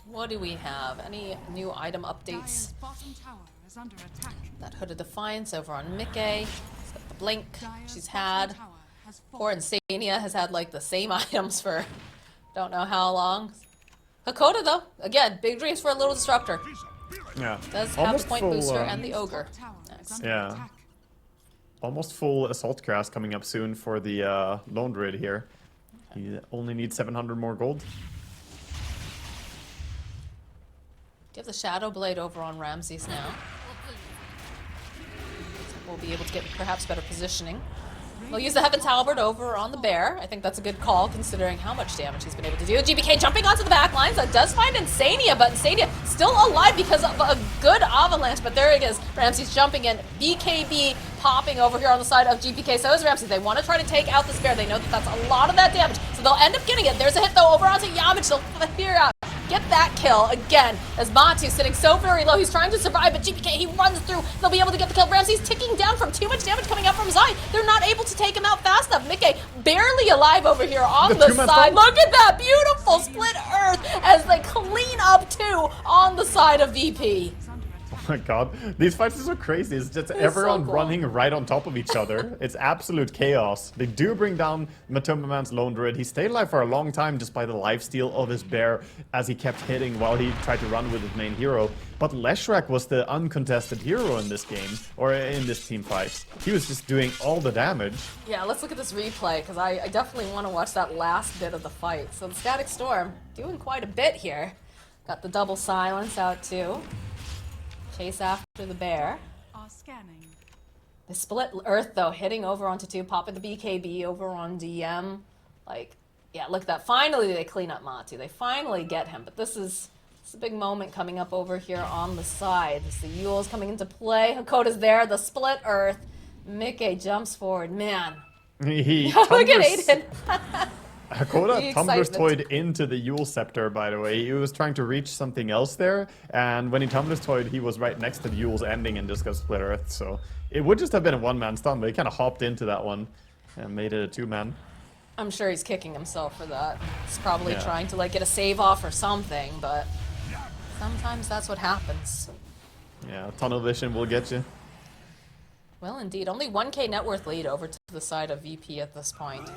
what do we have? Any new item updates? Dire's bottom tower is under attack. That Hood of Defiance over on Mickey. She's got the blink Dire's she's bottom had. tower has Poor fallen. Insania has had like the same items for don't know how long. Hakoda though, again, big dreams for a little disruptor. Yeah, Does have the point booster and the Dire's ogre. top tower is Nice. under Yeah. attack. almost full Assault Cast coming up soon for the Lone Druid here. He only needs 700 more gold. Do you have the Shadow Blade over on Ramses now? We'll be able to get perhaps better positioning. We'll use the Heaven's Halberd over on the Bear. I think that's a good call considering how much damage he's been able to do. GBK jumping onto the back lines. That does find Insania, but Insania still alive because of a good avalanche. But there it is. Ramses jumping in. BKB popping over here on the side of GPK. So is Ramses. They want to try to take out this Bear. They know that that's a lot of that damage. So they'll end up getting it. There's a hit though over onto Yamich. They'll clear out. Get that kill again as Matu sitting so very low. He's trying to survive, but GPK, he runs through. They'll be able to get the kill. Ramsey's ticking down from too much damage coming out from Zai. They're not able to take him out fast enough. Mickey barely alive over here on the two-man side. fight. Look at that beautiful split earth as they clean up two on the side of VP. Oh my god, these fights are so crazy. It's just everyone cool. running right on top of each other. It's absolute chaos. They do bring down Matumba Man's Lone Druid. He stayed alive for a long time just by the lifesteal of his Bear as he kept hitting while he tried to run with his main hero. But Leshrac was the uncontested hero in this game, or in this team fight. He was just doing all the damage. Yeah, let's look at this replay because I definitely want to watch that last bit of the fight. So the Static Storm doing quite a bit here. Got the double silence out too. Chase after the Bear. Are scanning. The split earth though, hitting over onto two, popping the BKB over on DM. Like, yeah, look at that. Finally they clean up Matu. They finally get him. But this is a big moment coming up over here on the side. As the Yule's coming into play. Hakoda's there, the split earth. Mickey jumps forward. Man. He Look at tumblers- Aiden. Hakoda The tumblers excitement. toyed into the Yule Scepter, by the way. He was trying to reach something else there, and when he tumblers toyed, he was right next to the Yule's ending and just got split earth. So it would just have been a one-man stun, but he kind of hopped into that one and made it a two-man. I'm sure he's kicking himself for that. He's probably Yeah. trying to like get a save off or something, but sometimes that's what happens. Yeah, tunnel vision will get you. Well, indeed. Only 1K net worth lead over to the side of VP at this point.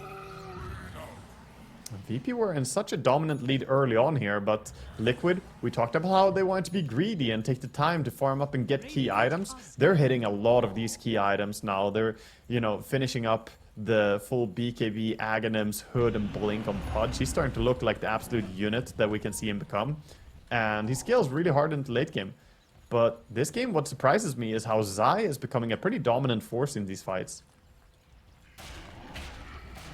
VP were in such a dominant lead early on here, but Liquid, we talked about how they wanted to be greedy and take the time to farm up and get key items. They're hitting a lot of these key items now. They're, you know, finishing up the full BKB, Aghanims, Hood, and Blink on Pudge. He's starting to look like the absolute unit that we can see him become. And he scales really hard into late game. But this game, what surprises me is how Zai is becoming a pretty dominant force in these fights.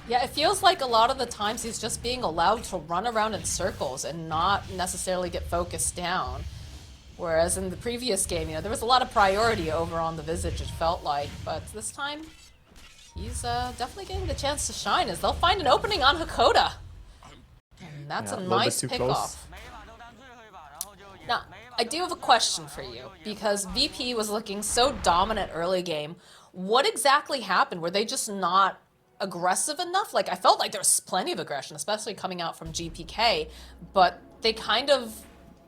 Yeah, it feels like a lot of the times he's just being allowed to run around in circles and not necessarily get focused down. Whereas in the previous game, you know, there was a lot of priority over on the Visage, it felt like. But this time, he's definitely getting the chance to shine as they'll find an opening on Hakoda. And that's a nice pick-off. Now, I do have a question for you, because VP was looking so dominant early game. What exactly happened? Were they just not aggressive enough? Like, I felt like there was plenty of aggression, especially coming out from GPK, but they kind of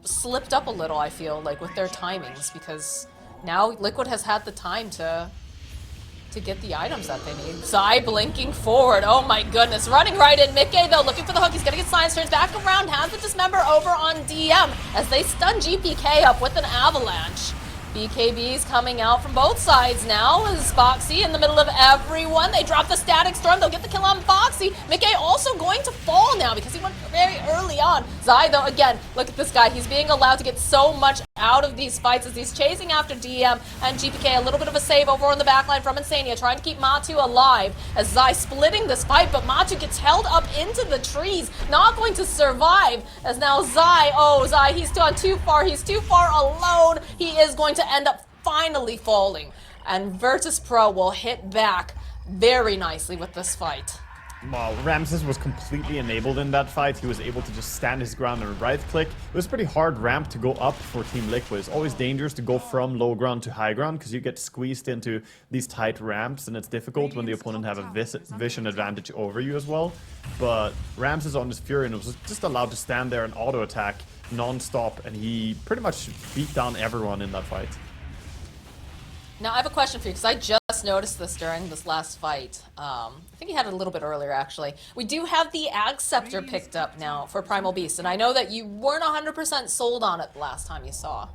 slipped up a little, I feel, like, with their timings, because now Liquid has had the time to get the items that they need. Zai blinking forward. Oh my goodness. Running right in. Mickey, though, looking for the hook. He's going to get science. Turns back around. Has the dismember over on DM as they stun GPK up with an avalanche. BKB's coming out from both sides now as Foxy in the middle of everyone. They drop the static storm. They'll get the kill on Foxy. Mickey also going to fall now because he went very early on. Zai, though, again, look at this guy. He's being allowed to get so much out of these fights as he's chasing after DM and GPK. A little bit of a save over on the backline from Insania, trying to keep Matu alive as Zai splitting this fight, but Matu gets held up into the trees, not going to survive as now Zai, he's gone too far. He's too far alone. He is going to end up finally falling, and Virtus.pro will hit back very nicely with this fight. Wow, Ramses was completely enabled in that fight. He was able to just stand his ground and right-click. It was a pretty hard ramp to go up for Team Liquid. It's always dangerous to go from low ground to high ground because you get squeezed into these tight ramps, and it's difficult when the opponent have a vision advantage over you as well. But Ramses on his Fury was just allowed to stand there and auto-attack non-stop, and he pretty much beat down everyone in that fight. Now, I have a question for you, because I just noticed this during this last fight. I think he had it a little bit earlier, actually. We do have the Ag Scepter picked up now for Primal Beast, and I know that you weren't 100% sold on it the last time you saw.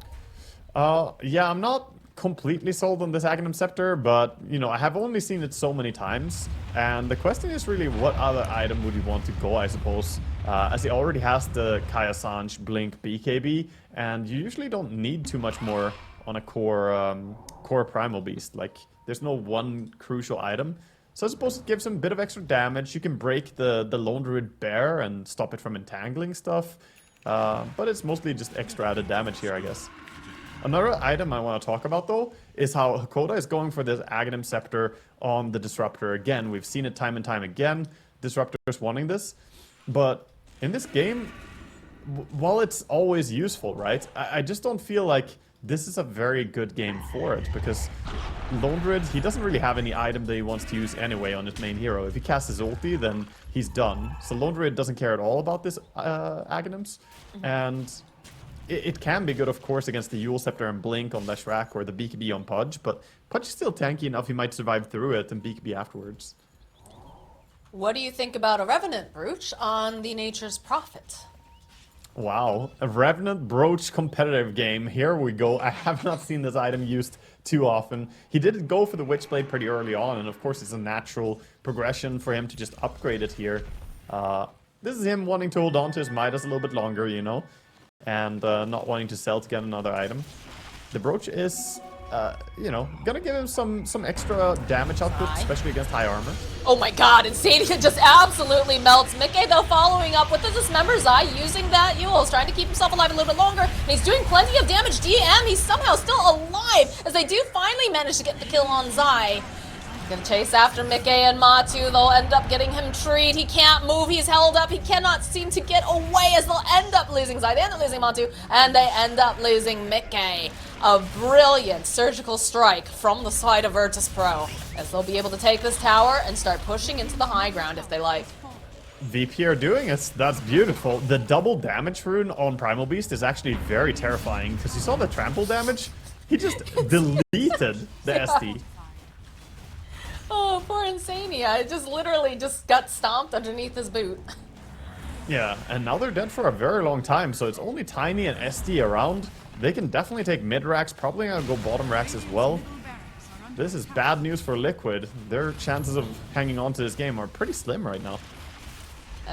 Yeah, I'm not completely sold on this Aghanim Scepter, but, you know, I have only seen it so many times, and the question is really what other item would you want to go, I suppose, as he already has the Kaya Sanj, Blink, BKB, and you usually don't need too much more on a core Primal Beast. Like, there's no one crucial item. So I suppose it gives him a bit of extra damage. You can break the Lone Druid Bear and stop it from entangling stuff. But it's mostly just extra added damage here, I guess. Another item I want to talk about, though, is how Hakoda is going for this Aghanim Scepter on the Disruptor. Again, we've seen it time and time again. Disruptors wanting this. But in this game, while it's always useful, right? I just don't feel like this is a very good game for it, because Lone Druid, he doesn't really have any item that he wants to use anyway on his main hero. If he casts his ulti, then he's done. So Lone Druid doesn't care at all about this Aghanims, and it can be good, of course, against the Eul Scepter and Blink on Leshrac or the BKB on Pudge, but Pudge is still tanky enough he might survive through it and BKB afterwards. What do you think about a Revenant Brooch on the Nature's Prophet? Wow, a Revenant Brooch competitive game. Here we go. I have not seen this item used too often. He did go for the Witchblade pretty early on, and of course it's a natural progression for him to just upgrade it here. This is him wanting to hold on to his Midas a little bit longer, you know, and not wanting to sell to get another item. The Brooch is, you know, gonna give him some extra damage output, especially against high armor. Oh my god, Insania just absolutely melts. Mickey, though, following up with the Dismember. Zai using that Eul's trying to keep himself alive a little bit longer, and he's doing plenty of damage. DM, he's somehow still alive, as they do finally manage to get the kill on Zai. Gonna chase after Mickey and Matu. They'll end up getting him treed. He can't move. He's held up. He cannot seem to get away, as they'll end up losing Zai. They end up losing Matu, and they end up losing Mickey. A brilliant surgical strike from the side of Virtus.pro, as they'll be able to take this tower and start pushing into the high ground if they like. VP are doing it. That's beautiful. The double damage rune on Primal Beast is actually very terrifying, because you saw the trample damage? He just deleted the SD. Oh, poor Insania. It just literally just got stomped underneath his boot. Yeah, and now they're dead for a very long time, so it's only Tiny and SD around. They can definitely take mid racks, probably gonna go bottom racks as well. This is bad news for Liquid. Their chances of hanging on to this game are pretty slim right now.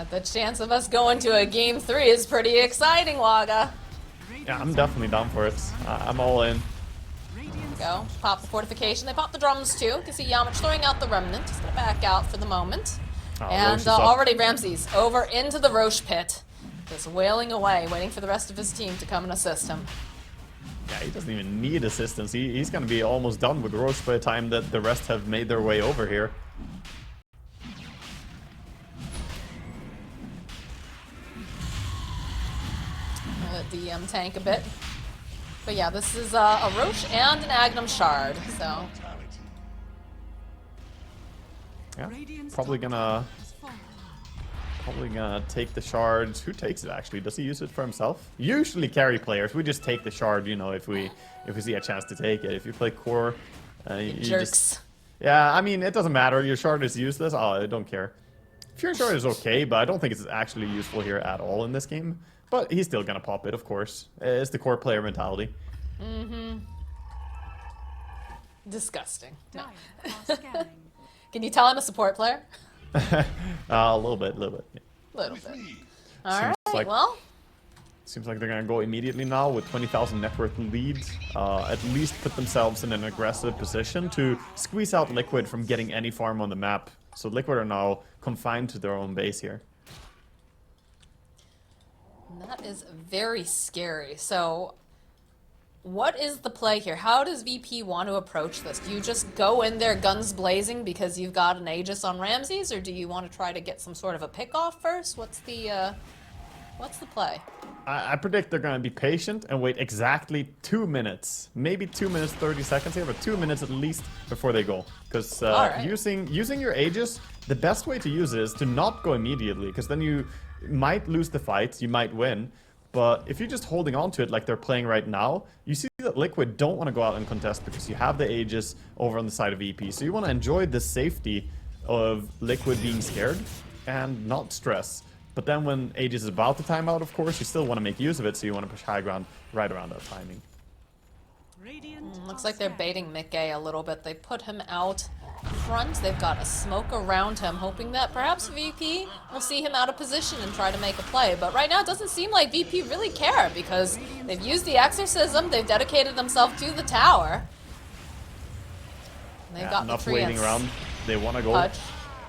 The chance of us going to a game 3 is pretty exciting, Waga. Yeah, I'm definitely down for it. I'm all in. Go. Pop the fortification. They pop the drums too. You can see Yamich throwing out the remnant. He's gonna back out for the moment. Oh, Roche And is up. already Ramses over into the Roche pit. Just wailing away, waiting for the rest of his team to come and assist him. Yeah, he doesn't even need assistance. He's gonna be almost done with Roche by the time that the rest have made their way over here. DM tank a bit. But yeah, this is a Roche and an Agnum Shard, so... Yeah, Radiant's probably top gonna tower has fallen. Probably gonna take the shards. Who takes it actually? Does he use it for himself? Usually carry players. We just take the shard, you know, if we see a chance to take it. If you play core, you Jerks. just... Yeah, I mean, it doesn't matter. Your shard is useless. Oh, I don't care. Fury shard is okay, but I don't think it's actually useful here at all in this game. But he's still gonna pop it, of course. It's the core player mentality. Mm-hmm. Disgusting. No. Dire are scanning. Can you tell I'm a support player? A little bit, yeah. Little bit. Me. Alright, like- well... Seems like they're gonna go immediately now with 20,000 network lead. At least put themselves in an aggressive position to squeeze out Liquid from getting any farm on the map. So Liquid are now confined to their own base here. That is very scary. So, what is the play here? How does VP want to approach this? Do you just go in there guns blazing because you've got an Aegis on Ramses, or do you want to try to get some sort of a pick off first? What's the play? I predict they're gonna be patient and wait exactly 2 minutes. Maybe 2 minutes 30 seconds here, but 2 minutes at least before they go. Because Alright. using your Aegis, the best way to use it is to not go immediately, because then you might lose the fight, you might win. But if you're just holding on to it like they're playing right now, you see that Liquid don't want to go out and contest because you have the Aegis over on the side of EP. So you want to enjoy the safety of Liquid being scared and not stress. But then when Aegis is about to time out, of course, you still want to make use of it, so you want to push high ground right around that timing. Radiant Looks are like they're scanning. baiting Mickey a little bit. They put him out front. They've got a smoke around him, hoping that perhaps VP will see him out of position and try to make a play. But right now, it doesn't seem like VP really care because they've used the exorcism. They've dedicated themselves to the tower. They've got Enough the waiting treants. around. They want to go. Hutch,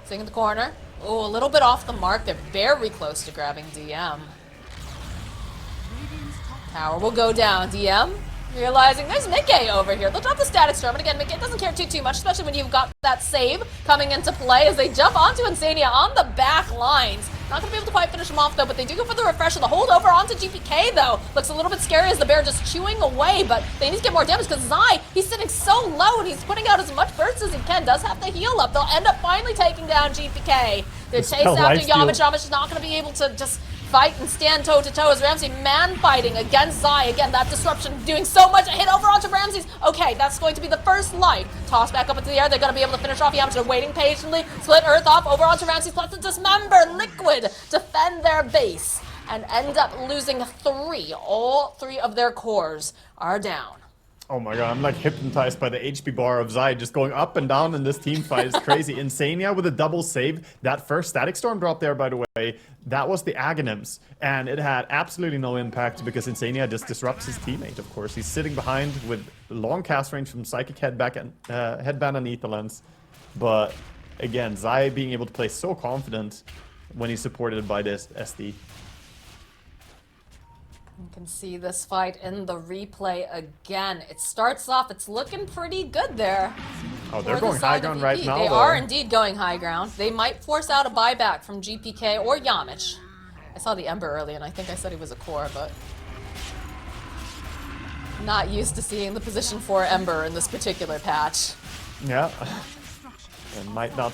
sitting in the corner. Oh, a little bit off the mark. They're very close to grabbing DM. Radiant's top Tower will go down. DM realizing there's Mickey over here. They'll drop the static storm, and again, Mickey doesn't care too much, especially when you've got that save coming into play as they jump onto Insania on the back lines. Not gonna be able to quite finish him off though, but they do go for the refresher. The hold over onto GPK though looks a little bit scary as the bear just chewing away, but they need to get more damage because Zai, he's sitting so low and he's putting out as much bursts as he can. Does have the heal up. They'll end up finally taking down GPK. They're chased spell after lifesteal. Yamich. Yamich is not gonna be able to just fight and stand toe-to-toe as Ramsey man-fighting against Zai. Again, that disruption doing so much. A hit over onto Ramses. Okay, that's going to be the first life. Toss back up into the air. They're going to be able to finish off Yamcha. They're waiting patiently. Split Earth off over onto Ramses. Plus the Dismember. Liquid defend their base and end up losing 3. All 3 of their cores are down. Oh my god, I'm like hypnotized by the HP bar of Zai just going up and down in this team fight. It's crazy. Insania with a double save. That first static storm drop there, by the way, that was the Aghanims. And it had absolutely no impact because Insania just disrupts his teammate, of course. He's sitting behind with long cast range from Psychic Headband and Ether Lens. But again, Zai being able to play so confident when he's supported by this SD. You can see this fight in the replay again. It starts off, it's looking pretty good there. Oh, they're for the going side high of ground right VP. now, They though. are indeed going high ground. They might force out a buyback from GPK or Yamich. I saw the Ember early and I think I said he was a core, but not used to seeing the position for Ember in this particular patch. Yeah. And might not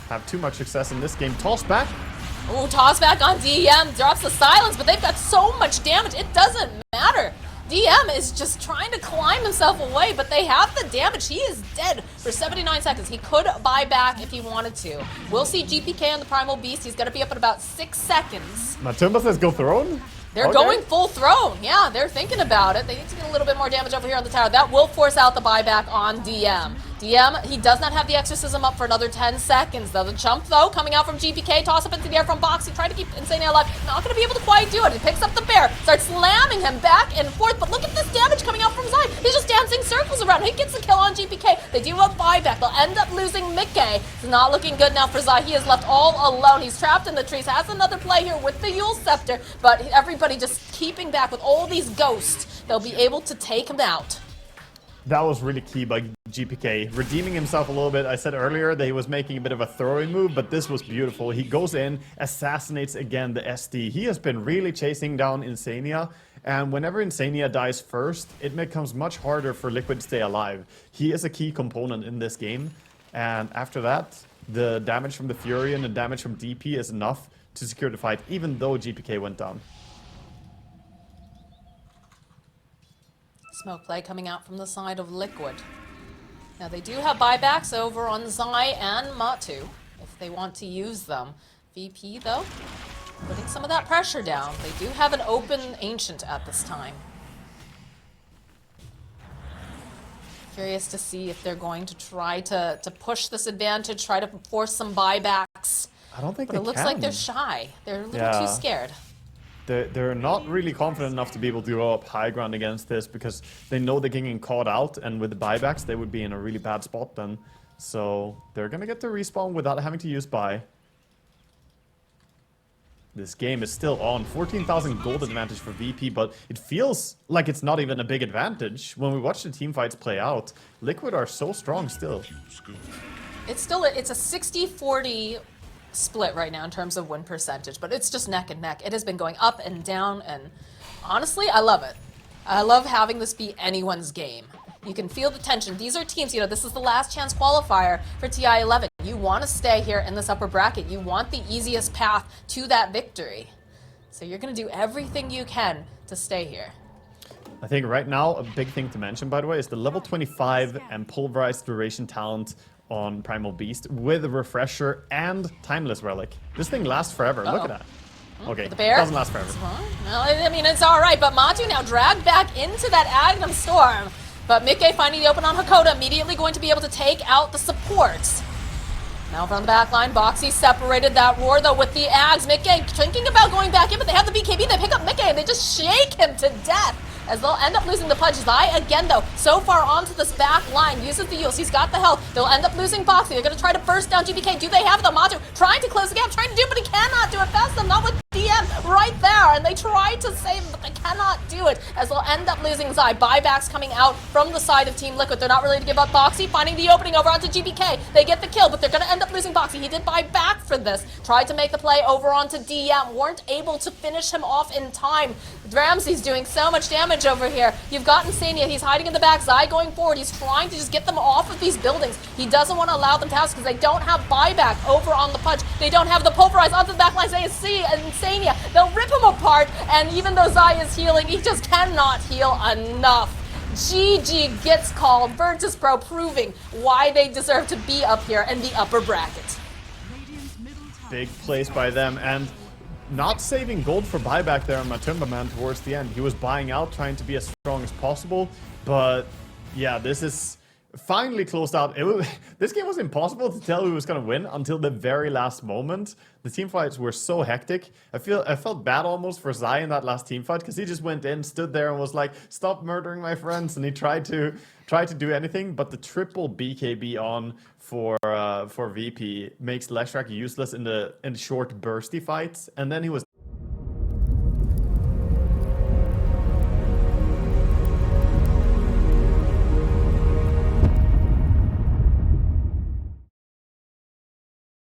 have too much success in this game. Toss back. Ooh, toss back on DM, drops the silence, but they've got so much damage, it doesn't matter. DM is just trying to climb himself away, but they have the damage. He is dead for 79 seconds. He could buy back if he wanted to. We'll see GPK on the Primal Beast. He's going to be up in about 6 seconds. Matumba says go throne? They're going full throne. Yeah, they're thinking about it. They need to get a little bit more damage over here on the tower. That will force out the buyback on DM. DM, he does not have the exorcism up for another 10 seconds. The chump, though, coming out from GPK, toss up into the air from Boxy, trying to keep Insania alive. Not going to be able to quite do it. He picks up the bear, starts slamming him back and forth, but look at this damage coming out from Zai. He's just dancing circles around. He gets the kill on GPK. They do have buyback. They'll end up losing Mickey. It's not looking good now for Zai. He is left all alone. He's trapped in the trees. Has another play here with the Yule Scepter, but everybody just keeping back with all these ghosts. They'll be able to take him out. That was really key by GPK, redeeming himself a little bit. I said earlier that he was making a bit of a throwing move, but this was beautiful. He goes in, assassinates again the SD. He has been really chasing down Insania, and whenever Insania dies first, it becomes much harder for Liquid to stay alive. He is a key component in this game, and after that, the damage from the Fury and the damage from DP is enough to secure the fight, even though GPK went down. Smoke play coming out from the side of Liquid. Now they do have buybacks over on Zai and Matu if they want to use them. VP though, putting some of that pressure down. They do have an open Ancient at this time. Curious to see if they're going to try to push this advantage, try to force some buybacks. I don't think But they it looks can. like they're shy. They're a little too scared. They're not really confident enough to be able to go up high ground against this because they know they're getting caught out, and with the buybacks they would be in a really bad spot then. So they're gonna get to respawn without having to use buy. This game is still on. 14,000 gold advantage for VP, but it feels like it's not even a big advantage. When we watch the team fights play out, Liquid are so strong still. It's a 60-40 split right now in terms of win percentage, but it's just neck and neck. It has been going up and down, and honestly, I love it. I love having this be anyone's game. You can feel the tension. These are teams, this is the last chance qualifier for TI-11. You want to stay here in this upper bracket. You want the easiest path to that victory. So you're going to do everything you can to stay here. I think right now, a big thing to mention, by the way, is the level 25 and pulverized duration talent on Primal Beast with a refresher and timeless relic. This thing lasts forever. Look at that. Okay, The bear doesn't last forever. Well, I mean, it's all right, but Matu now dragged back into that Agnum Storm. But Mickey finding the open on Hakoda, immediately going to be able to take out the supports. Now from the back line, Boxy separated that roar, though, with the Ags. Mickey thinking about going back in, but they have the BKB. They pick up Mickey, and they just shake him to death, as they'll end up losing the pudge. Zai, again, though, so far onto this back line, uses the Yules. He's got the health. They'll end up losing Boxy. They're going to try to burst down GPK. Do they have the Matu? Trying to close the gap, trying to do it, but he cannot do it fast enough. Not with DM right there, and they try to save him, but they cannot do it, as they'll end up losing Zai. Buybacks coming out from the side of Team Liquid. They're not ready to give up Boxy, finding the opening over onto GPK. They get the kill, but they're going to end up losing Boxy. He did buy back for this. Tried to make the play over onto DM. Weren't able to finish him off in time. Ramsey's doing so much damage over here. You've got Insania. He's hiding in the back. Zai going forward. He's trying to just get them off of these buildings. He doesn't want to allow them to house because they don't have buyback over on the punch. They don't have the pulverize onto the back line. They see Insania. They'll rip him apart, and even though Zai is healing, he just cannot heal enough. GG gets called. Virtus.pro proving why they deserve to be up here in the upper bracket. Radiant's middle tower. Big place by them, and not saving gold for buyback there on Matumba Man towards the end. He was buying out, trying to be as strong as possible, but yeah, this is finally closed out. This game was impossible to tell who was going to win until the very last moment. The team fights were so hectic. I felt bad almost for Zai in that last team fight because he just went in, stood there, and was like, "Stop murdering my friends!" And he tried to do anything, but the triple BKB on for VP makes Leshrac useless in the short bursty fights, and then he was